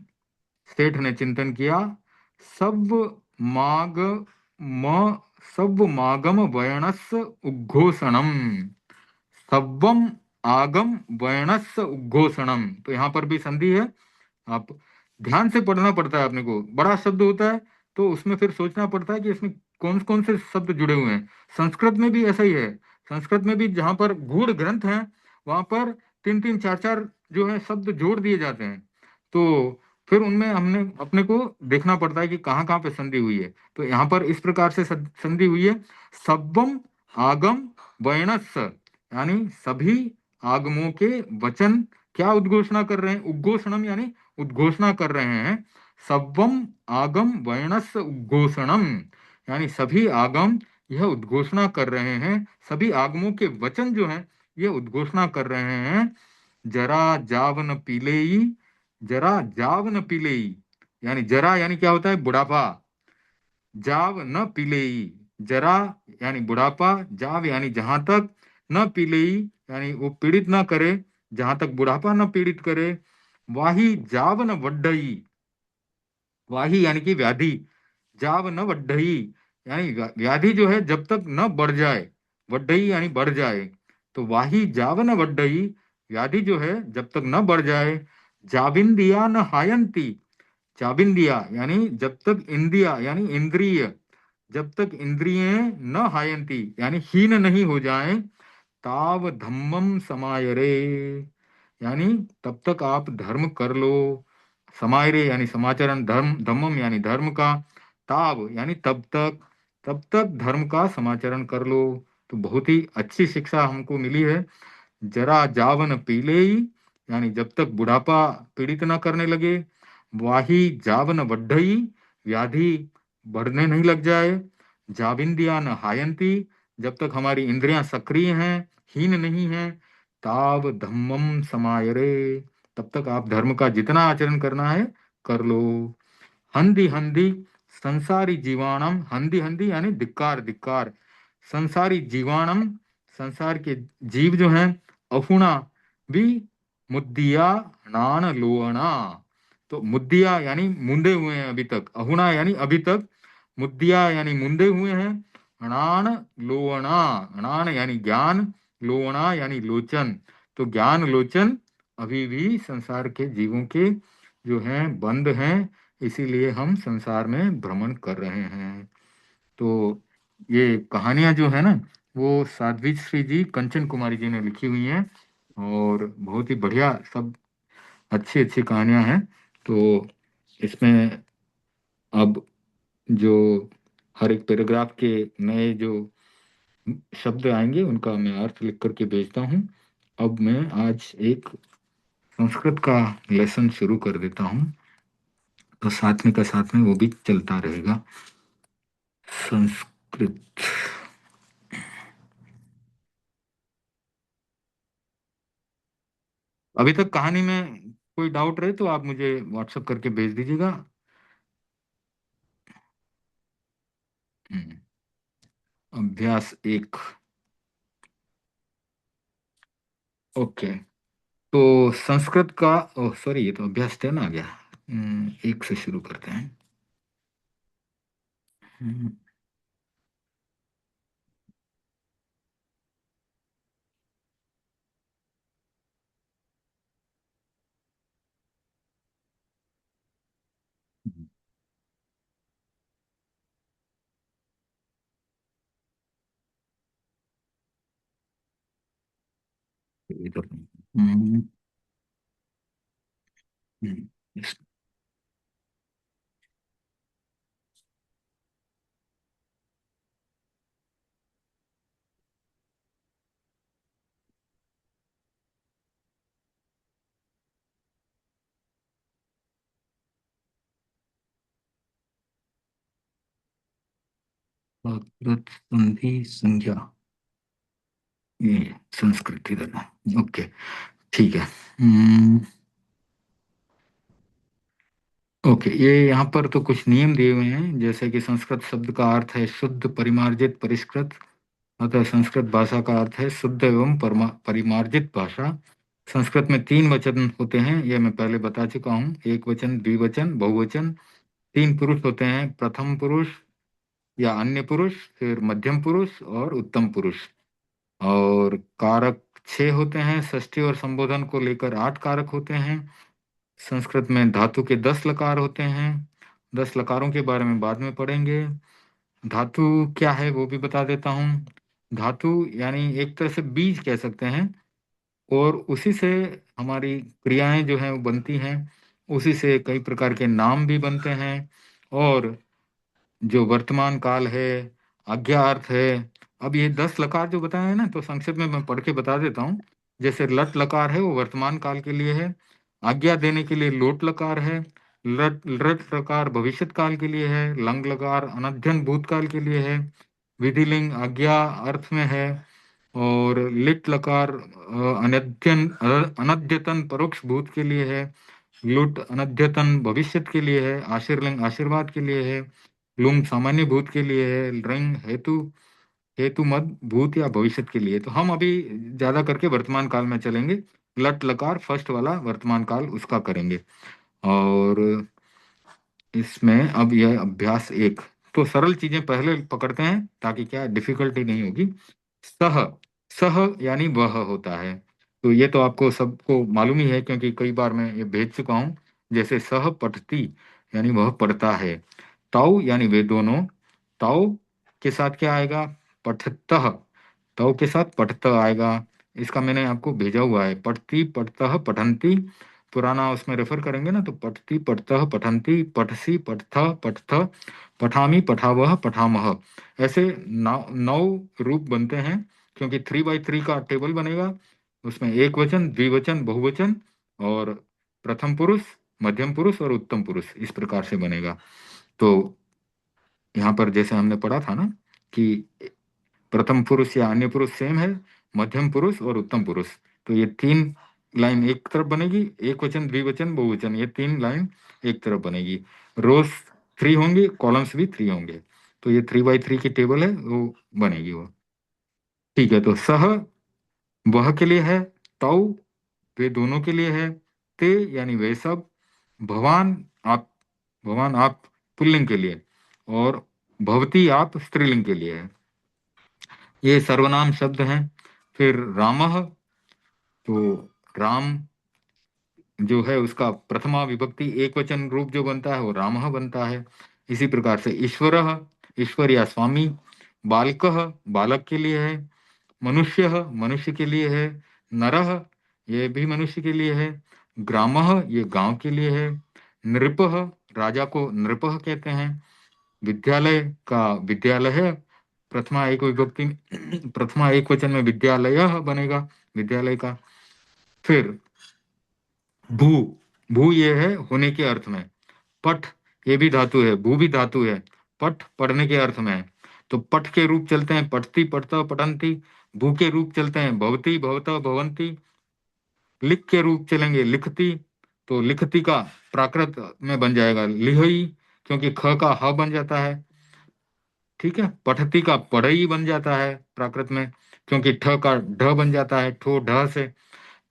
सेठ ने चिंतन किया। सब माग म सब मागम वयणस उद्घोषणम, सब्बम आगम वयणस उद्घोषणम। तो यहाँ पर भी संधि है, आप ध्यान से पढ़ना पड़ता है। अपने को बड़ा शब्द होता है तो उसमें फिर सोचना पड़ता है कि इसमें कौन कौन से शब्द जुड़े हुए हैं। संस्कृत में भी ऐसा ही है। संस्कृत में भी जहाँ पर गूढ़ ग्रंथ हैं वहां पर तीन तीन चार चार जो है शब्द जोड़ दिए जाते हैं। तो फिर उनमें हमने अपने को देखना पड़ता है कि कहाँ कहाँ पे संधि हुई है। तो यहाँ पर इस प्रकार से संधि हुई है, सब्बम आगम वयणस, यानी सभी आगमों के वचन क्या उद्घोषणा कर रहे हैं, उद्घोषणम यानी उद्घोषणा कर रहे हैं। सब्बम आगम वयणस उद्घोषणम, यानी सभी आगम यह उद्घोषणा कर रहे हैं, सभी आगमों के वचन जो हैं ये उद्घोषणा कर रहे हैं। जरा जावन पीलेई, जरा जावन पीलेई, यानी जरा यानी क्या होता है, बुढ़ापा। जाव न पीलेई, जरा यानी बुढ़ापा, जाव यानी जहां तक, न पीलेई यानी वो पीड़ित ना करे, जहां तक बुढ़ापा न पीड़ित करे। वाही जाव न वड्ढई, वाही यानी कि व्याधि, जाव न वड्ढई यानी व्याधि जो है जब तक न बढ़ जाए, वड्ढई यानी बढ़ जाए। तो वाही जाव न वड्ढई, व्याधि जो है जब तक न बढ़ जाए। जाविंदिया न हायंती, चाबिंदिया यानी जब तक इंद्रिया यानी इंद्रिय, जब तक इंद्रियें न हायंती यानी हीन नहीं हो जाएं। ताव धम्मम समायरे, यानी तब तक आप धर्म कर लो। समायरे यानी समाचरण, धर्म, धम्मम यानी धर्म का, ताव यानी तब तक, तब तक धर्म का समाचरण कर लो। तो बहुत ही अच्छी शिक्षा हमको मिली है। जरा जावन पीले ही, यानी जब तक बुढ़ापा पीड़ित न करने लगे। वाही जावन वड्ढई, व्याधि बढ़ने नहीं लग जाए। जाविंदिया न हायंती, जब तक हमारी इंद्रियां सक्रिय हैं, हीन नहीं है। ताव धम्मम समायरे, तब तक आप धर्म का जितना आचरण करना है कर लो। हंदी हंदी संसारी जीवाणम, हंदी हंदी यानी धिक्कार धिक्कार, संसारी जीवाणम, संसार के जीव जो हैं, अफुणा भी मुद्दिया नान लोअणा। तो मुद्दिया यानी मुंडे हुए हैं अभी तक, अहुणा यानी अभी तक, मुद्दिया यानी मुंडे हुए हैं, अणान लोअणा, अणान यानी ज्ञान, लोअणा यानी लोचन। तो ज्ञान लोचन अभी भी संसार के जीवों के जो हैं बंद हैं, इसीलिए हम संसार में भ्रमण कर रहे हैं। तो ये कहानियां जो है ना, वो साध्वी श्री जी, कंचन कुमारी जी ने लिखी हुई हैं, और बहुत ही बढ़िया, सब अच्छी अच्छी कहानियां हैं। तो इसमें अब जो हर एक पैराग्राफ के नए जो शब्द आएंगे उनका मैं अर्थ लिख करके भेजता हूँ। अब मैं आज एक संस्कृत का लेसन शुरू कर देता हूँ, तो साथ में वो भी चलता रहेगा। संस्कृत। अभी तक कहानी में कोई डाउट रहे तो आप मुझे व्हाट्सएप करके भेज दीजिएगा। हम्म, अभ्यास एक। ओके, तो संस्कृत का, ओह सॉरी, ये तो अभ्यास 10 आ गया। एक से शुरू करते हैं। हम्म, इधर नहीं। हम्म, हम्म, इस- प्राकृत संधि संज्ञा, ये संस्कृत इधर है। ओके, ठीक है। ओके, ये यहाँ पर तो कुछ नियम दिए हुए हैं, जैसे कि संस्कृत शब्द का अर्थ है शुद्ध, परिमार्जित, परिष्कृत। अतः संस्कृत भाषा का अर्थ है शुद्ध एवं परिमार्जित भाषा। संस्कृत में 3 वचन होते हैं, ये मैं पहले बता चुका हूँ, एक वचन, द्विवचन, बहुवचन। 3 पुरुष होते हैं, प्रथम पुरुष या अन्य पुरुष, फिर मध्यम पुरुष और उत्तम पुरुष। और कारक 6 होते हैं, षष्ठी और संबोधन को लेकर 8 कारक होते हैं। संस्कृत में धातु के 10 लकार होते हैं। 10 लकारों के बारे में बाद में पढ़ेंगे। धातु क्या है वो भी बता देता हूँ। धातु यानी एक तरह से बीज कह सकते हैं, और उसी से हमारी क्रियाएं जो हैं वो बनती हैं। उसी से कई प्रकार के नाम भी बनते हैं। और जो वर्तमान काल है, आज्ञार्थ है। अब ये 10 लकार जो बताए हैं ना, तो संक्षेप में मैं पढ़ के बता देता हूँ। जैसे लट लकार है वो वर्तमान काल के लिए है। आज्ञा देने के लिए लोट लकार है। लट लट लकार भविष्यत काल के लिए है। लंग लकार अनध्यन भूतकाल के लिए है। विधिलिंग आज्ञा अर्थ में है। और लिट लकार अनद्यतन परोक्ष भूत के लिए है। लुट अनद्यतन भविष्यत के लिए है। आशीर्लिंग आशीर्वाद के लिए है। लुंग सामान्य भूत के लिए है। रिंग हेतु हेतु मद भूत या भविष्यत के लिए। तो हम अभी ज्यादा करके वर्तमान काल में चलेंगे। लट लकार फर्स्ट वाला वर्तमान काल उसका करेंगे। और इसमें अब यह अभ्यास 1, तो सरल चीजें पहले पकड़ते हैं ताकि क्या डिफिकल्टी नहीं होगी। सह, सह यानी वह होता है। तो ये तो आपको सबको मालूम ही है, क्योंकि कई बार मैं ये भेज चुका हूं। जैसे सह पठती यानी वह पढ़ता है। ताऊ यानी वे दोनों। ताऊ के साथ क्या आएगा? पठतः। ताऊ के साथ पठतः आएगा। इसका मैंने आपको भेजा हुआ है, पठती पठतः पठंती। पुराना उसमें रेफर करेंगे ना, तो पठती पठतः पठंती, पठसी पठथ पठथ, पठामी पठावह पठामह। ऐसे 9 रूप बनते हैं, क्योंकि 3x3 का टेबल बनेगा। उसमें एक वचन, द्विवचन, बहुवचन, और प्रथम पुरुष, मध्यम पुरुष और उत्तम पुरुष, इस प्रकार से बनेगा। तो यहाँ पर जैसे हमने पढ़ा था ना कि प्रथम पुरुष या अन्य पुरुष सेम है, मध्यम पुरुष और उत्तम पुरुष। तो ये 3 लाइन एक तरफ बनेगी, एक वचन, द्विवचन, बहुवचन, ये 3 लाइन एक तरफ बनेगी। रोज 3 होंगी, कॉलम्स भी 3 होंगे। तो ये 3x3 की टेबल है, वो बनेगी वो। ठीक है, तो सह वह के लिए है। ताऊ वे दोनों के लिए है। ते यानी वे सब। भवान आप, भगवान आप पुल्लिंग के लिए। और भवती आप स्त्रीलिंग के लिए है। ये सर्वनाम शब्द हैं। फिर रामः, तो राम जो है उसका प्रथमा विभक्ति एक वचन रूप जो बनता है वो रामः बनता है। इसी प्रकार से ईश्वरः, ईश्वर या स्वामी। बालकः बालक के लिए है। मनुष्यः मनुष्य के लिए है। नरः ये भी मनुष्य के लिए है। ग्रामः ये गांव के लिए है। नृपः राजा को नृपः कहते हैं। विद्यालय का विद्यालय है, प्रथमा एक विभक्ति प्रथमा एक वचन में विद्यालय बनेगा, विद्यालय का। फिर भू, भू ये है होने के अर्थ में। पठ ये भी धातु है, भू भी धातु है। पठ पढ़ने के अर्थ में है। तो पठ के रूप चलते हैं पठती पठता पठंती। भू के रूप चलते हैं भवती भवता भवंती। लिख के रूप चलेंगे लिखती, तो लिखती का प्राकृत में बन जाएगा लिहई, क्योंकि ख का ह बन जाता है। ठीक है, पठती का पढ़ई बन जाता है प्राकृत में, क्योंकि ठ का ढ बन जाता है ठो ढ से।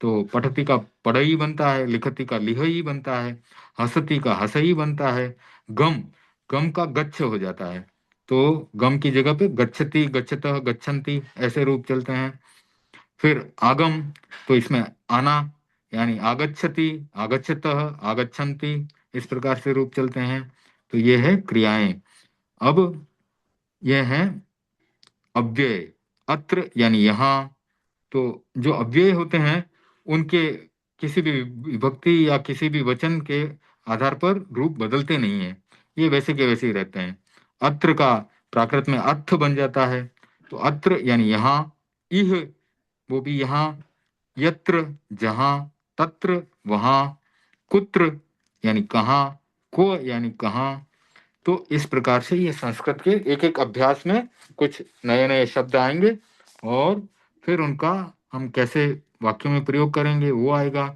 तो पठती का पढ़ई बनता है, लिखती का लिहई बनता है, हसती का हसई बनता है। गम, गम का गच्छ हो जाता है, तो गम की जगह पे गच्छति गच्छतः गच्छन्ति ऐसे रूप चलते हैं। फिर आगम, तो इसमें आना यानी आगच्छति आगच्छतः आगच्छन्ति, इस प्रकार से रूप चलते हैं। तो ये है क्रियाएं। अब ये है अव्यय। अत्र यानी यहाँ। तो जो अव्यय होते हैं उनके किसी भी विभक्ति या किसी भी वचन के आधार पर रूप बदलते नहीं है, ये वैसे के वैसे ही रहते हैं। अत्र का प्राकृत में अर्थ बन जाता है, तो अत्र यानी यहाँ। इह वो भी यहाँ। यत्र जहाँ। तत्र वहाँ। कुत्र यानी कहाँ। को यानी कहाँ। तो इस प्रकार से ये संस्कृत के एक एक अभ्यास में कुछ नए नए शब्द आएंगे और फिर उनका हम कैसे वाक्यों में प्रयोग करेंगे वो आएगा।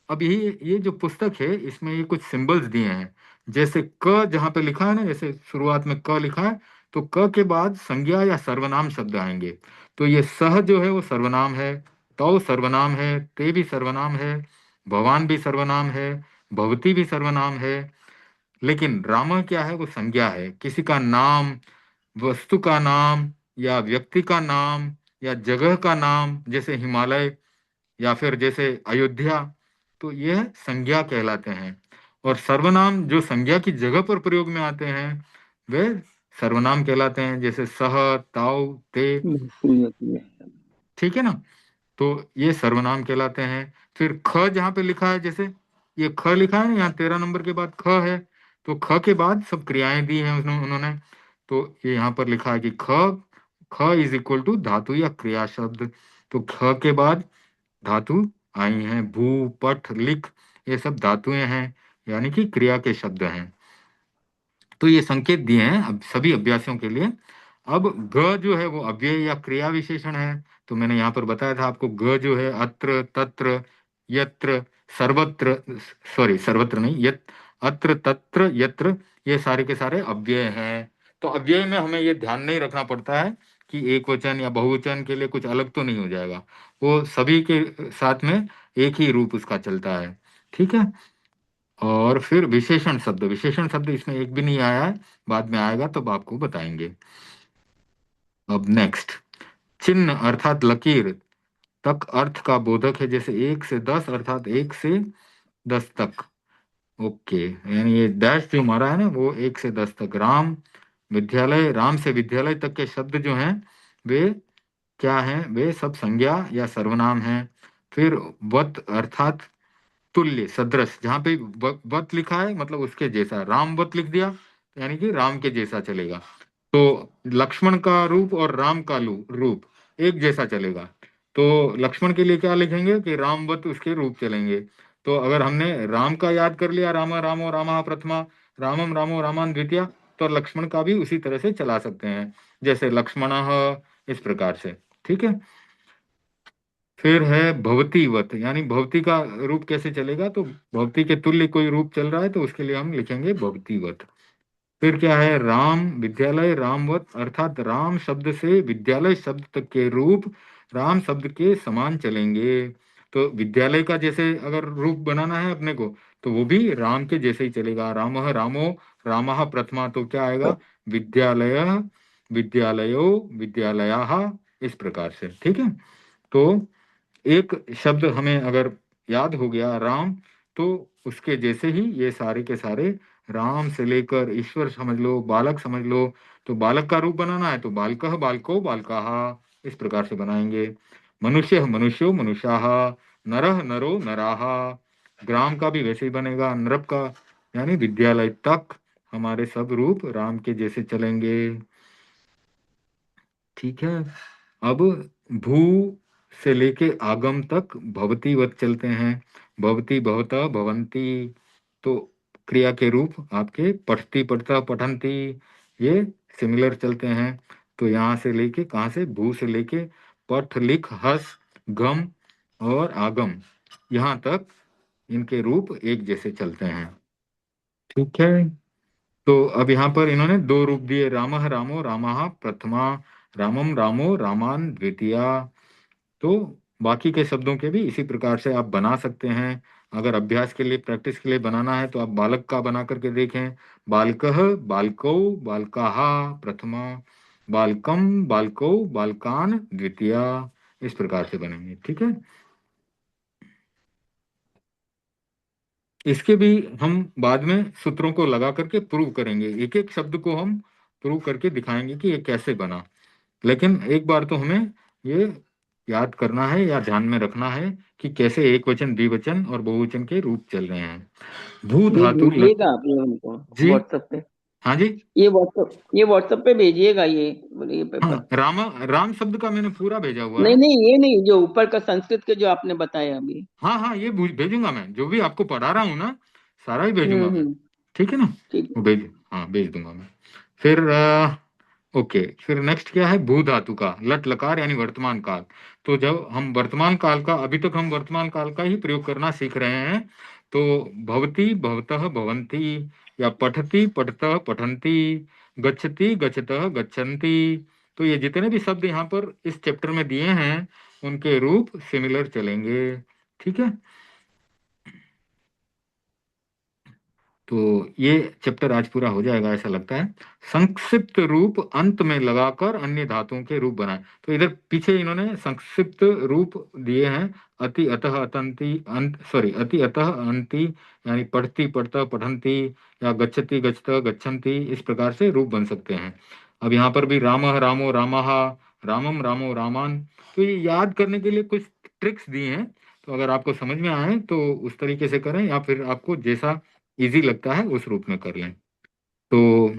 अब ये जो पुस्तक है इसमें ये कुछ सिंबल्स दिए हैं, जैसे क जहाँ पे लिखा है ना, जैसे शुरुआत में क लिखा है तो क के बाद संज्ञा या सर्वनाम शब्द आएंगे। तो ये सह जो है वो सर्वनाम है, तौ सर्वनाम है, ते भी सर्वनाम है, भवान भी सर्वनाम है, भवती भी सर्वनाम है। लेकिन राम क्या है, वो संज्ञा है, किसी का नाम, वस्तु का नाम या व्यक्ति का नाम या जगह का नाम, जैसे हिमालय या फिर जैसे अयोध्या, तो यह संज्ञा कहलाते हैं। और सर्वनाम जो संज्ञा की जगह पर प्रयोग में आते हैं वे सर्वनाम कहलाते हैं, जैसे सह, ताऊ, ते। बिल्कुल। ठीक है ना। तो ये सर्वनाम कहलाते हैं। फिर ख जहाँ पे लिखा है, जैसे ये ख लिखा है ना यहाँ 13 नंबर के बाद ख है, तो ख के बाद सब क्रियाएं दी हैं उन्होंने। तो ये यहाँ पर लिखा है कि ख, ख इज इक्वल टू धातु या क्रिया शब्द। तो ख के बाद धातु आई हैं, भू, पठ, लिख, ये सब धातुएं हैं, यानी कि क्रिया के शब्द हैं। तो ये संकेत दिए हैं अब सभी अभ्यासों के लिए। अब ग जो है वो अव्यय या क्रिया विशेषण है। तो मैंने यहाँ पर बताया था आपको, ग जो है अत्र, तत्र, यत्र, सर्वत्र, सॉरी सर्वत्र नहीं, अत्र, तत्र, यत्र, ये सारे के सारे अव्यय हैं। तो अव्यय में हमें ये ध्यान नहीं रखना पड़ता है कि एक वचन या बहुवचन के लिए कुछ अलग तो नहीं हो जाएगा, वो सभी के साथ में एक ही रूप उसका चलता है। ठीक है। और फिर विशेषण शब्द, विशेषण शब्द इसमें एक भी नहीं आया है, बाद में आएगा तब आपको बताएंगे। अब नेक्स्ट, चिन्ह अर्थात लकीर तक अर्थ का बोधक है, जैसे 1 से 10 अर्थात 1 से 10 तक। ओके, यानी ये डैश जो हमारा है ना वो 1 से 10 तक। राम विद्यालय, राम से विद्यालय तक के शब्द जो हैं वे क्या हैं, वे सब संज्ञा या सर्वनाम हैं। फिर वत अर्थात तुल्य, सदृश, जहाँ पे वत लिखा है मतलब उसके जैसा, राम वत लिख दिया यानी कि राम के जैसा चलेगा। तो लक्ष्मण का रूप और राम का रूप एक जैसा चलेगा। तो लक्ष्मण के लिए क्या लिखेंगे कि रामवत उसके रूप चलेंगे। तो अगर हमने राम का याद कर लिया, राम रामो रामा प्रथमा, रामम रामो रामान द्वितीया, तो लक्ष्मण का भी उसी तरह से चला सकते हैं, जैसे लक्ष्मण, इस प्रकार से। ठीक है। फिर है भवतीवत, यानी भवती का रूप कैसे चलेगा, तो भवती के तुल्य कोई रूप चल रहा है तो उसके लिए हम लिखेंगे भवतीवत। फिर क्या है, राम विद्यालय, रामवत अर्थात राम शब्द से विद्यालय शब्द तक के रूप राम शब्द के समान चलेंगे। तो विद्यालय का जैसे अगर रूप बनाना है अपने को तो वो भी राम के जैसे ही चलेगा, रामः रामो रामः प्रथमा, तो क्या आएगा, विद्यालय, विद्यालयो, विद्यालयाः, इस प्रकार से। ठीक है। तो एक शब्द हमें अगर याद हो गया राम, तो उसके जैसे ही ये सारे के सारे, राम से लेकर ईश्वर समझ लो, बालक समझ लो, तो बालक का रूप बनाना है तो बालकः बालको बालकाः, इस प्रकार से बनाएंगे। मनुष्य मनुष्यो मनुष्याः, नरः नरो नराः, ग्राम का भी वैसे ही बनेगा, नृप का यानी विद्यालय तक हमारे सब रूप राम के जैसे चलेंगे। ठीक है। अब भू से लेके आगम तक भवतीवत चलते हैं, भवती, भवता, भवंती। तो क्रिया के रूप आपके पठती, पठता, पठंती, ये सिमिलर चलते हैं। तो यहाँ से लेके, कहाँ से, भू से लेके पठ, लिख, हस, गम और आगम, यहाँ तक इनके रूप एक जैसे चलते हैं। ठीक है। तो अब यहाँ पर इन्होंने दो रूप दिए, रामः रामो रामाः प्रथमा, रामम रामो रामान द्वितीया। तो बाकी के शब्दों के भी इसी प्रकार से आप बना सकते हैं। अगर अभ्यास के लिए, प्रैक्टिस के लिए बनाना है तो आप बालक का बना करके देखें, बालकः बालकौ बालकाः प्रथमा, बालकम बालकौ बालकान द्वितीया, इस प्रकार से बनेंगे। ठीक है। इसके भी हम बाद में सूत्रों को लगा करके प्रूव करेंगे, एक एक शब्द को हम प्रूव करके दिखाएंगे कि ये कैसे बना। लेकिन एक बार तो हमें ये याद करना है या ध्यान में रखना है कि कैसे एक वचन, द्विवचन और बहुवचन के रूप चल रहे हैं। भू ये धातु भेजिएगा आप ये हमको जी, व्हाट्सएप पे, हाँ जी, ये व्हाट्सएप पे भेजिएगा ये हाँ, पेपर। राम शब्द का मैंने पूरा भेजा हुआ नहीं है। नहीं, ये नहीं, जो ऊपर का संस्कृत के जो आपने बताया अभी। हाँ हाँ, भेजूंगा, मैं जो भी आपको पढ़ा रहा हूँ ना सारा ही भेजूंगा मैं। हम्म। ठीक है ना। ठीक है। वो भेज, हाँ भेज दूंगा मैं। फिर ओके, फिर नेक्स्ट क्या है, भू धातु का लट लकार यानी वर्तमान काल। तो जब हम वर्तमान काल का, अभी तक हम वर्तमान काल का ही प्रयोग करना सीख रहे हैं। तो भवती भवतः भवन्ति, या पठति पठतः पठन्ति, गच्छति गच्छतः गच्छन्ति। तो ये जितने भी शब्द यहाँ पर इस चैप्टर में दिए हैं उनके रूप सिमिलर चलेंगे। ठीक है, तो ये चैप्टर आज पूरा हो जाएगा ऐसा लगता है। संक्षिप्त रूप अंत में लगाकर अन्य धातुओं के रूप बनाए। तो इधर पीछे इन्होंने संक्षिप्त रूप दिए हैं, अति अतः अतंति अंत, सॉरी अति अतः अंति, यानी पढ़ती पढ़ता पठंती, या गच्छति गच्छता गच्छन्ति, इस प्रकार से रूप बन सकते हैं। अब यहाँ पर भी रामः रामो रामः, रामम रामो रामान। तो ये याद करने के लिए कुछ ट्रिक्स दिए हैं, तो अगर आपको समझ में आए तो उस तरीके से करें, या फिर आपको जैसा इजी लगता है उस रूप में कर लें। तो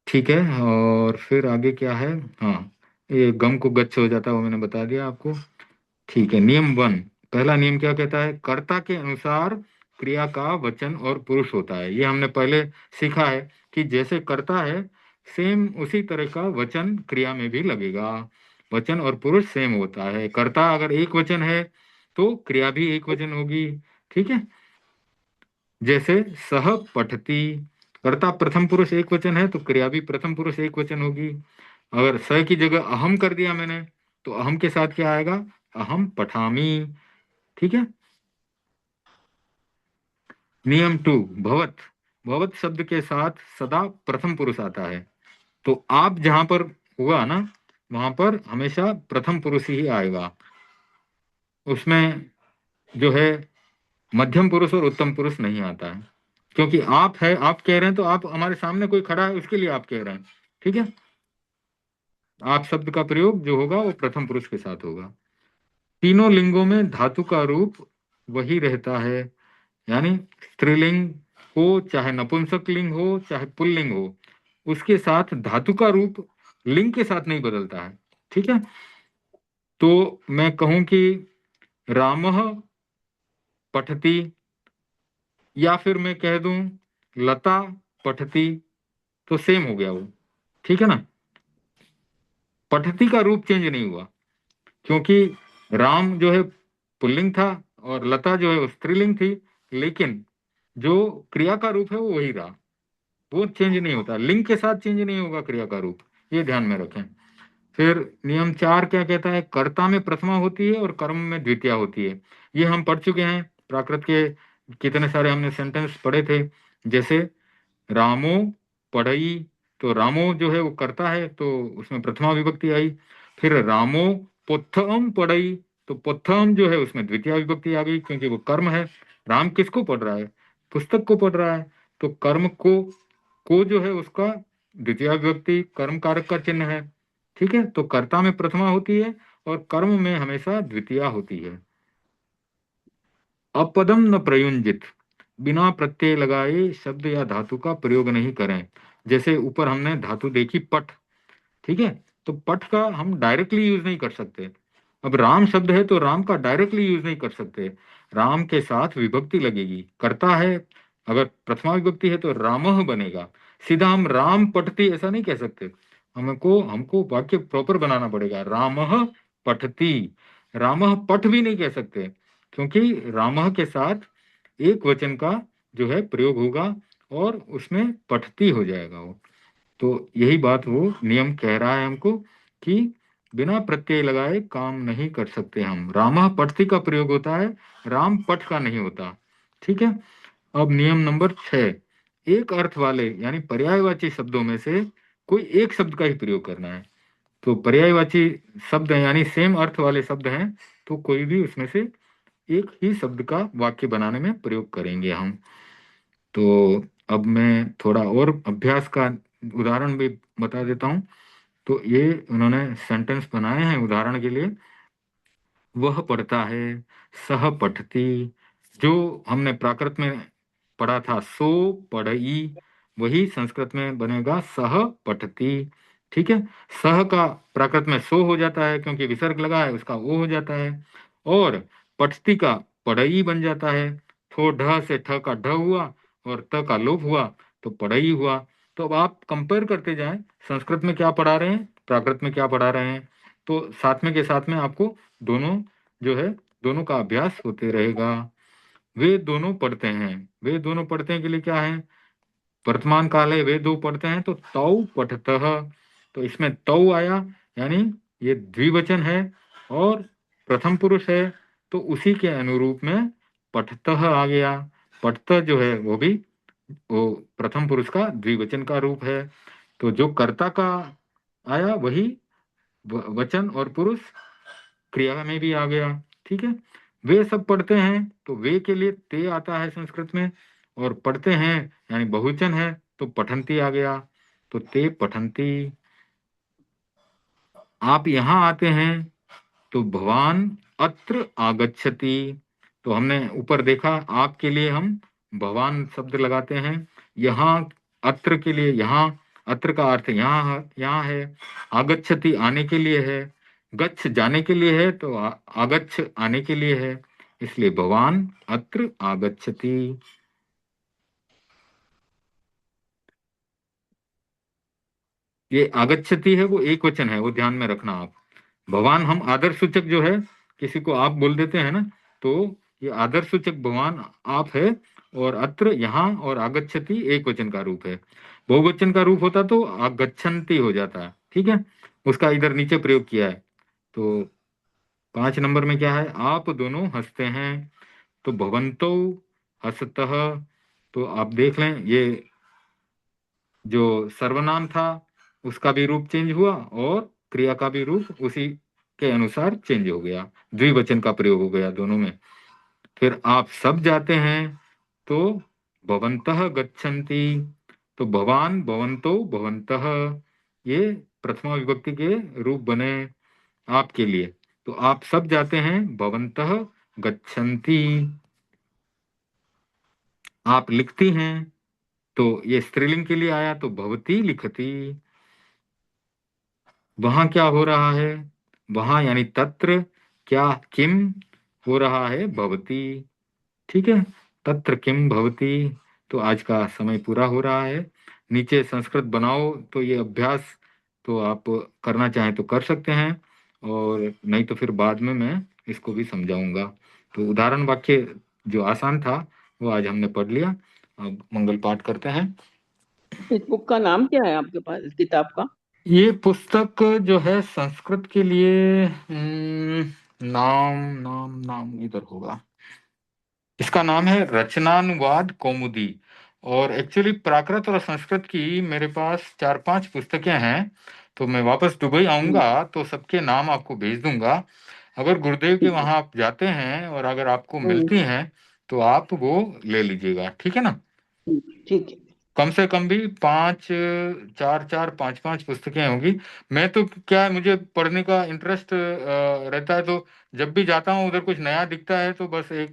ठीक है, और फिर आगे क्या है, हाँ ये गम को गच्छ हो जाता है वो मैंने बता दिया आपको। ठीक है, नियम 1, पहला नियम क्या कहता है, कर्ता के अनुसार क्रिया का वचन और पुरुष होता है। ये हमने पहले सीखा है कि जैसे कर्ता है सेम उसी तरह का वचन क्रिया में भी लगेगा। वचन और पुरुष सेम होता है, कर्ता अगर एक वचन है तो क्रिया भी एक वचन होगी। ठीक है, जैसे सह पठती, कर्ता प्रथम पुरुष एक वचन है तो क्रिया भी प्रथम पुरुष एक वचन होगी। अगर स की जगह अहम कर दिया मैंने तो अहम के साथ क्या आएगा, अहम पठामी। ठीक है, नियम 2, भवत, भवत शब्द के साथ सदा प्रथम पुरुष आता है। तो आप जहां पर हुआ ना वहां पर हमेशा प्रथम पुरुष ही आएगा। उसमें जो है मध्यम पुरुष और उत्तम पुरुष नहीं आता है, क्योंकि आप है, आप कह रहे हैं तो आप हमारे सामने कोई खड़ा है उसके लिए आप कह रहे हैं। ठीक है, आप शब्द का प्रयोग जो होगा वो प्रथम पुरुष के साथ होगा। तीनों लिंगों में धातु का रूप वही रहता है, यानी स्त्रीलिंग हो चाहे नपुंसक लिंग हो चाहे पुल्लिंग हो, उसके साथ धातु का रूप लिंग के साथ नहीं बदलता है। ठीक है, तो मैं कहूं कि रामः पठति, या फिर मैं कह दूं लता पठति, तो सेम हो गया वो। ठीक है ना, पठति का रूप चेंज नहीं हुआ, क्योंकि राम जो है पुल्लिंग था और लता जो है वो स्त्रीलिंग थी, लेकिन जो क्रिया का रूप है वो वही रहा, वो चेंज नहीं होता, लिंग के साथ चेंज नहीं होगा क्रिया का रूप, ये ध्यान में रखें। फिर नियम 4 क्या कहता है, कर्ता में प्रथमा होती है और कर्म में द्वितीया होती है। ये हम पढ़ चुके हैं, प्राकृत के कितने सारे हमने सेंटेंस पढ़े थे। जैसे रामो पढ़ई, तो रामो जो है वो करता है तो उसमें प्रथमा विभक्ति आई। फिर रामो पुत्थम पढ़ई, तो पुत्थम जो है उसमें द्वितीय विभक्ति आ गई, क्योंकि वो कर्म है। राम किसको पढ़ रहा है, पुस्तक को पढ़ रहा है, तो कर्म को जो है उसका द्वितीय विभक्ति कर्म कारक का चिन्ह है। ठीक है, तो कर्ता में प्रथमा होती है और कर्म में हमेशा द्वितीया होती है। अपदम न प्रयुंजित, बिना प्रत्यय लगाए शब्द या धातु का प्रयोग नहीं करें। जैसे ऊपर हमने धातु देखी पठ, ठीक है, तो पठ का हम डायरेक्टली यूज नहीं कर सकते। अब राम शब्द है तो राम का डायरेक्टली यूज नहीं कर सकते, राम के साथ विभक्ति लगेगी। करता है अगर प्रथमा विभक्ति है तो रामः बनेगा, सीधा हम राम पठती ऐसा नहीं कह सकते, हमको हमको वाक्य प्रॉपर बनाना पड़ेगा, रामः पठती। रामः पठ भी नहीं कह सकते, क्योंकि रामः के साथ एक वचन का जो है प्रयोग होगा और उसमें पठती हो जाएगा वो। तो यही बात वो नियम कह रहा है हमको कि बिना प्रत्यय लगाए काम नहीं कर सकते हम। रामः पठती का प्रयोग होता है, राम पठ का नहीं होता। ठीक है, अब नियम नंबर 6, एक अर्थ वाले यानी पर्यायवाची शब्दों में से कोई एक शब्द का ही प्रयोग करना है। तो पर्यायवाची शब्द है यानी सेम अर्थ वाले शब्द हैं, तो कोई भी उसमें से एक ही शब्द का वाक्य बनाने में प्रयोग करेंगे हम। तो अब मैं थोड़ा और अभ्यास का उदाहरण भी बता देता हूँ। तो ये उन्होंने सेंटेंस बनाए हैं उदाहरण के लिए। वह पढ़ता है, सह पठती, जो हमने प्राकृत में पढ़ा था सो पढ़ई, वही संस्कृत में बनेगा सह पठती। ठीक है, सह का प्राकृत में सो हो जाता है क्योंकि विसर्ग लगा है, उसका ओ हो जाता है। और पठती का पढ़ई बन जाता है, थो ढ से ठ का ढ हुआ और त का लोप हुआ तो पढ़ई हुआ। तो अब आप कंपेयर करते जाएं, संस्कृत में क्या पढ़ा रहे हैं, प्राकृत में क्या पढ़ा रहे हैं, तो साथ में के साथ में आपको दोनों जो है, दोनों का अभ्यास होते रहेगा। वे दोनों पढ़ते हैं, वे दोनों पढ़ते हैं के लिए क्या है, वर्तमान काल है, वे दो पढ़ते हैं, तो तौ पठतः, तो इसमें तौ आया, यानी ये द्विवचन है और प्रथम पुरुष है, तो उसी के अनुरूप में पठतः आ गया। पठतः जो है वो भी वो प्रथम पुरुष का द्विवचन का रूप है, तो जो कर्ता का आया वही वचन और पुरुष क्रिया में भी आ गया। ठीक है, वे सब पढ़ते हैं, तो वे के लिए ते आता है संस्कृत में, और पढ़ते हैं यानी बहुवचन है, तो पठंती आ गया, तो ते पठंती। आप यहाँ आते हैं तो भवान अत्र आगच्छति, तो हमने ऊपर देखा आपके लिए हम भवान शब्द लगाते हैं, यहाँ अत्र के लिए, यहाँ अत्र का अर्थ यहाँ यहाँ है, आगच्छति आने के लिए है, गच्छ जाने के लिए है, तो आगच्छ आने के लिए है, इसलिए भवान अत्र आगच्छति। ये आगच्छति है वो एक वचन है, वो ध्यान में रखना आप। भगवान हम आदर सूचक जो है, किसी को आप बोल देते हैं ना, तो ये आदर सूचक भगवान आप है, और अत्र यहाँ और आगच्छति एक वचन का रूप है। बहुवचन का रूप होता तो आगच्छन्ति हो जाता है। ठीक है, उसका इधर नीचे प्रयोग किया है। तो 5 नंबर में क्या है, आप दोनों हंसते हैं, तो भवंतो हंसतः, तो आप देख लें ये जो सर्वनाम था उसका भी रूप चेंज हुआ और क्रिया का भी रूप उसी के अनुसार चेंज हो गया, द्विवचन का प्रयोग हो गया दोनों में। फिर आप सब जाते हैं, तो भवन्तः गच्छन्ति, तो भवान भवन्तो भवन्तः, ये प्रथमा विभक्ति के रूप बने आपके लिए, तो आप सब जाते हैं, भवन्तः गच्छन्ति। आप लिखती हैं, तो ये स्त्रीलिंग के लिए आया, तो भवती लिखती। वहां क्या हो रहा है, वहां यानी तत्र क्या किम हो रहा है, भवती। ठीक है, तत्र किम भवती। तो आज का समय पूरा हो रहा है। नीचे संस्कृत बनाओ, तो ये अभ्यास तो आप करना चाहें तो कर सकते हैं, और नहीं तो फिर बाद में मैं इसको भी समझाऊंगा। तो उदाहरण वाक्य जो आसान था वो आज हमने पढ़ लिया। अब मंगल पाठ करते हैं। इस बुक का नाम क्या है आपके पास, इस किताब का? ये पुस्तक जो है संस्कृत के लिए नाम नाम नाम इधर होगा, इसका नाम है रचनानुवाद कौमुदी। और एक्चुअली प्राकृत और संस्कृत की मेरे पास 4-5 पुस्तकें हैं, तो मैं वापस दुबई हम्म, आऊंगा तो सबके नाम आपको भेज दूंगा। अगर गुरुदेव के ठीक है। वहां आप जाते हैं और अगर आपको हम्म, मिलती हैं तो आप वो ले लीजिएगा, ठीक है ना। ठीक है। कम से कम भी 5, 4-4, 5-5 पुस्तकें होंगी। मैं तो क्या है, मुझे पढ़ने का इंटरेस्ट रहता है, तो जब भी जाता हूँ उधर कुछ नया दिखता है तो बस एक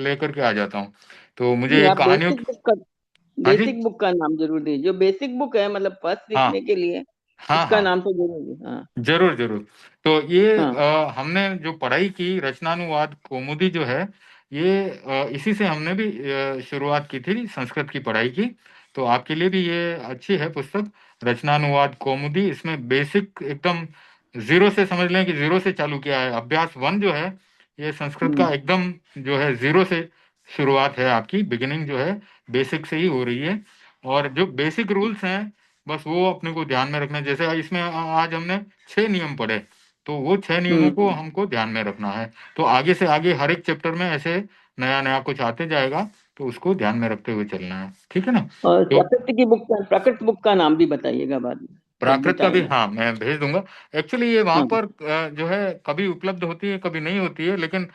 लेकर के आ जाता हूँ। तो मुझे नहीं, ये आप कहानियों बेसिक बुक का, हाँ जी, बेसिक बुक का नाम जरूर दीजिए, जो बेसिक बुक है मतलब फर्स्ट हाँ सीखने के लिए, हाँ उसका हाँ, नाम तो जरूर दीजिए। हाँ। जरूर जरूर। तो ये हाँ। हमने जो पढ़ाई की रचनानुवाद कौमुदी जो है, ये इसी से हमने भी शुरुआत की थी संस्कृत की पढ़ाई की। तो आपके लिए भी ये अच्छी है पुस्तक, रचनानुवाद कौमुदी। इसमें बेसिक एकदम जीरो से, समझ लें कि जीरो से चालू किया है। अभ्यास 1 जो है ये संस्कृत का हम्म, एकदम जो है जीरो से शुरुआत है, आपकी बिगिनिंग जो है बेसिक से ही हो रही है। और जो बेसिक रूल्स हैं बस वो अपने को ध्यान में रखना है। जैसे इसमें आज हमने 6 नियम पढ़े, तो वो 6 नियमों को हम्म। हमको ध्यान में रखना है। तो आगे से आगे हर एक चैप्टर में ऐसे नया नया कुछ आते जाएगा, तो उसको ध्यान में रखते हुए चलना है, ठीक है ना। और तो प्रकृत बुक का नाम भी बताइएगा बाद में, जब भी प्राकृत का भी टाइम हो। हाँ मैं भेज दूंगा। एक्चुअली ये वहां हाँ। पर जो है कभी उपलब्ध होती है कभी नहीं होती है, लेकिन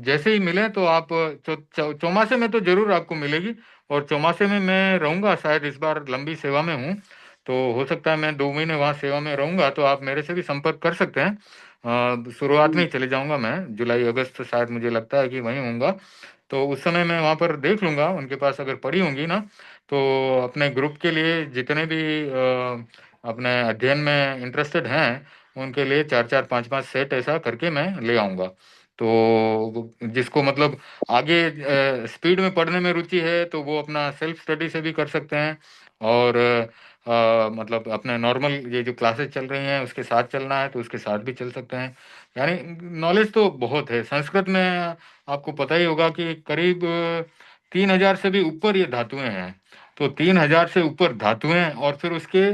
जैसे ही मिले तो आप चौमासे में तो जरूर आपको मिलेगी। और चौमासे में मैं रहूंगा, शायद इस बार लंबी सेवा में हूँ, तो हो सकता है मैं 2 महीने वहाँ सेवा में रहूंगा, तो आप मेरे से भी संपर्क कर सकते हैं। शुरुआत में हम्म, ही चले जाऊंगा मैं, जुलाई अगस्त शायद मुझे लगता है कि वहीं होऊंगा। तो उस समय मैं वहाँ पर देख लूंगा, उनके पास अगर पड़ी होंगी ना, तो अपने ग्रुप के लिए जितने भी अपने अध्ययन में इंटरेस्टेड हैं उनके लिए 4-4, 5-5 सेट ऐसा करके मैं ले आऊंगा। तो जिसको मतलब आगे स्पीड में पढ़ने में रुचि है तो वो अपना सेल्फ स्टडी से भी कर सकते हैं, और मतलब अपने नॉर्मल ये जो क्लासेस चल रही हैं उसके साथ चलना है तो उसके साथ भी चल सकते हैं। यानी नॉलेज तो बहुत है संस्कृत में। आपको पता ही होगा कि करीब 3,000 से भी ऊपर ये धातुएं हैं। तो 3,000 से ऊपर धातुएं और फिर उसके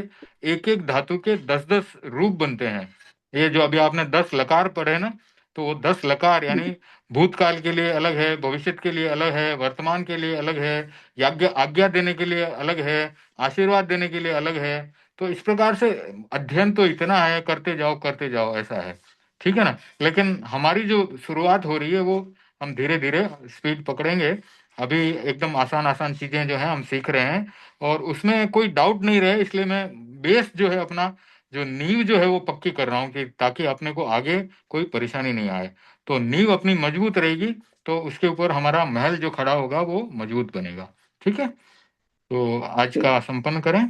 एक एक धातु के 10-10 रूप बनते हैं। ये जो अभी आपने 10 लकार पढ़े ना, तो वो 10 लकार यानी भूतकाल के लिए अलग है, भविष्य के लिए अलग है, वर्तमान के लिए अलग है, आज्ञा आज्ञा देने के लिए अलग है, आशीर्वाद देने के लिए अलग है। तो इस प्रकार से अध्ययन तो इतना है, करते जाओ ऐसा है। ठीक है ना। लेकिन हमारी जो शुरुआत हो रही है वो हम धीरे धीरे स्पीड पकड़ेंगे। अभी एकदम आसान आसान चीजें जो है हम सीख रहे हैं और उसमें कोई डाउट नहीं रहे, इसलिए मैं बेस जो है अपना जो नींव जो है वो पक्की कर रहा हूँ कि ताकि अपने को आगे कोई परेशानी नहीं आए। तो नींव अपनी मजबूत रहेगी तो उसके ऊपर हमारा महल जो खड़ा होगा वो मजबूत बनेगा। ठीक है। तो आज का संपन्न करें।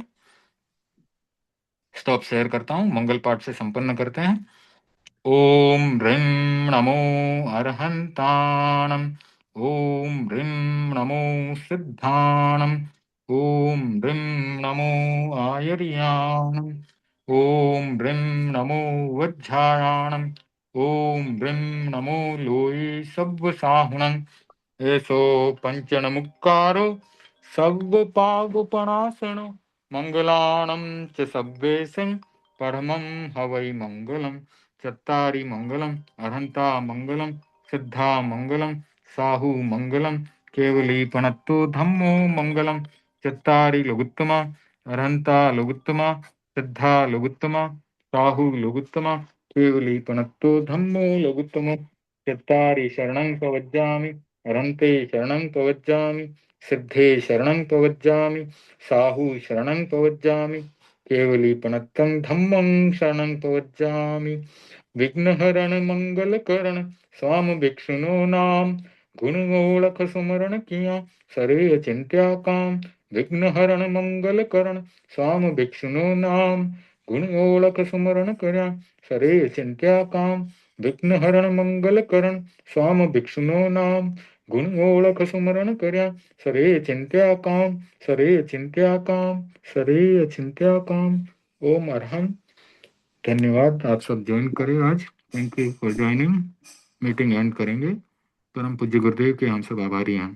स्टॉप शेयर करता हूँ, मंगल पाठ से संपन्न करते हैं। ओम ह्रीं नमो अरहंताणम्। ओम ह्रीं नमो सिद्धाणम्। ओम ह्रीं नमो आयर्याणम्। ओम ह्रीं नमो वज्झायाणम्। ओम ह्रीं नमो लोई सव्वसाहुणम्। एसो पंचन मुक्कारो सव्व पागुपणासनो मंगलाणं च सव्वेशं परमं हवै मंगलम्। चत्तारि मंगलम् अरहंता मंगलम् सिद्धा मंगलम् साहु मंगलम् केवली पणत्तो धम्मो मंगलम्। चत्तारि लघुत्तमा अरहंता लघुत्तमा सिद्धा लघुत्तमा साहु लघुत्तमा केवली पणत्तो धम्मो लघुत्तमो। चत्तारि शरणं प्रवज्जामि अरहन्ते शरणं प्रवज्जामि सिद्धे शरणं प्रवज्जामि साहु शरणं प्रवज्जामि केवली पणत्तं धम्मं शरणं प्रवज्जामि। विघ्नहरण मंगलकरण स्वाम भिक्षुनो नाम गुणगोलख सुमरण किया सरे चिंत्या काम। विघ्नहरण मंगलकरण स्वाम भिक्षुनो नाम गुणगोलख सुमरण कर्या सरे चिंत्या काम। विघ्नहरण मंगलकरण स्वाम भिक्षुनो नाम गुणगोलख सुमरण कर्या सरे चिंत्या काम। सरे चिंत्या काम सरे चिंत्या काम। ओम अरहम। धन्यवाद, आप सब ज्वाइन करें आज। Thank you for joining. Meeting and करेंगे। परम पूज्य गुरुदेव के हम सब आभारी हैं।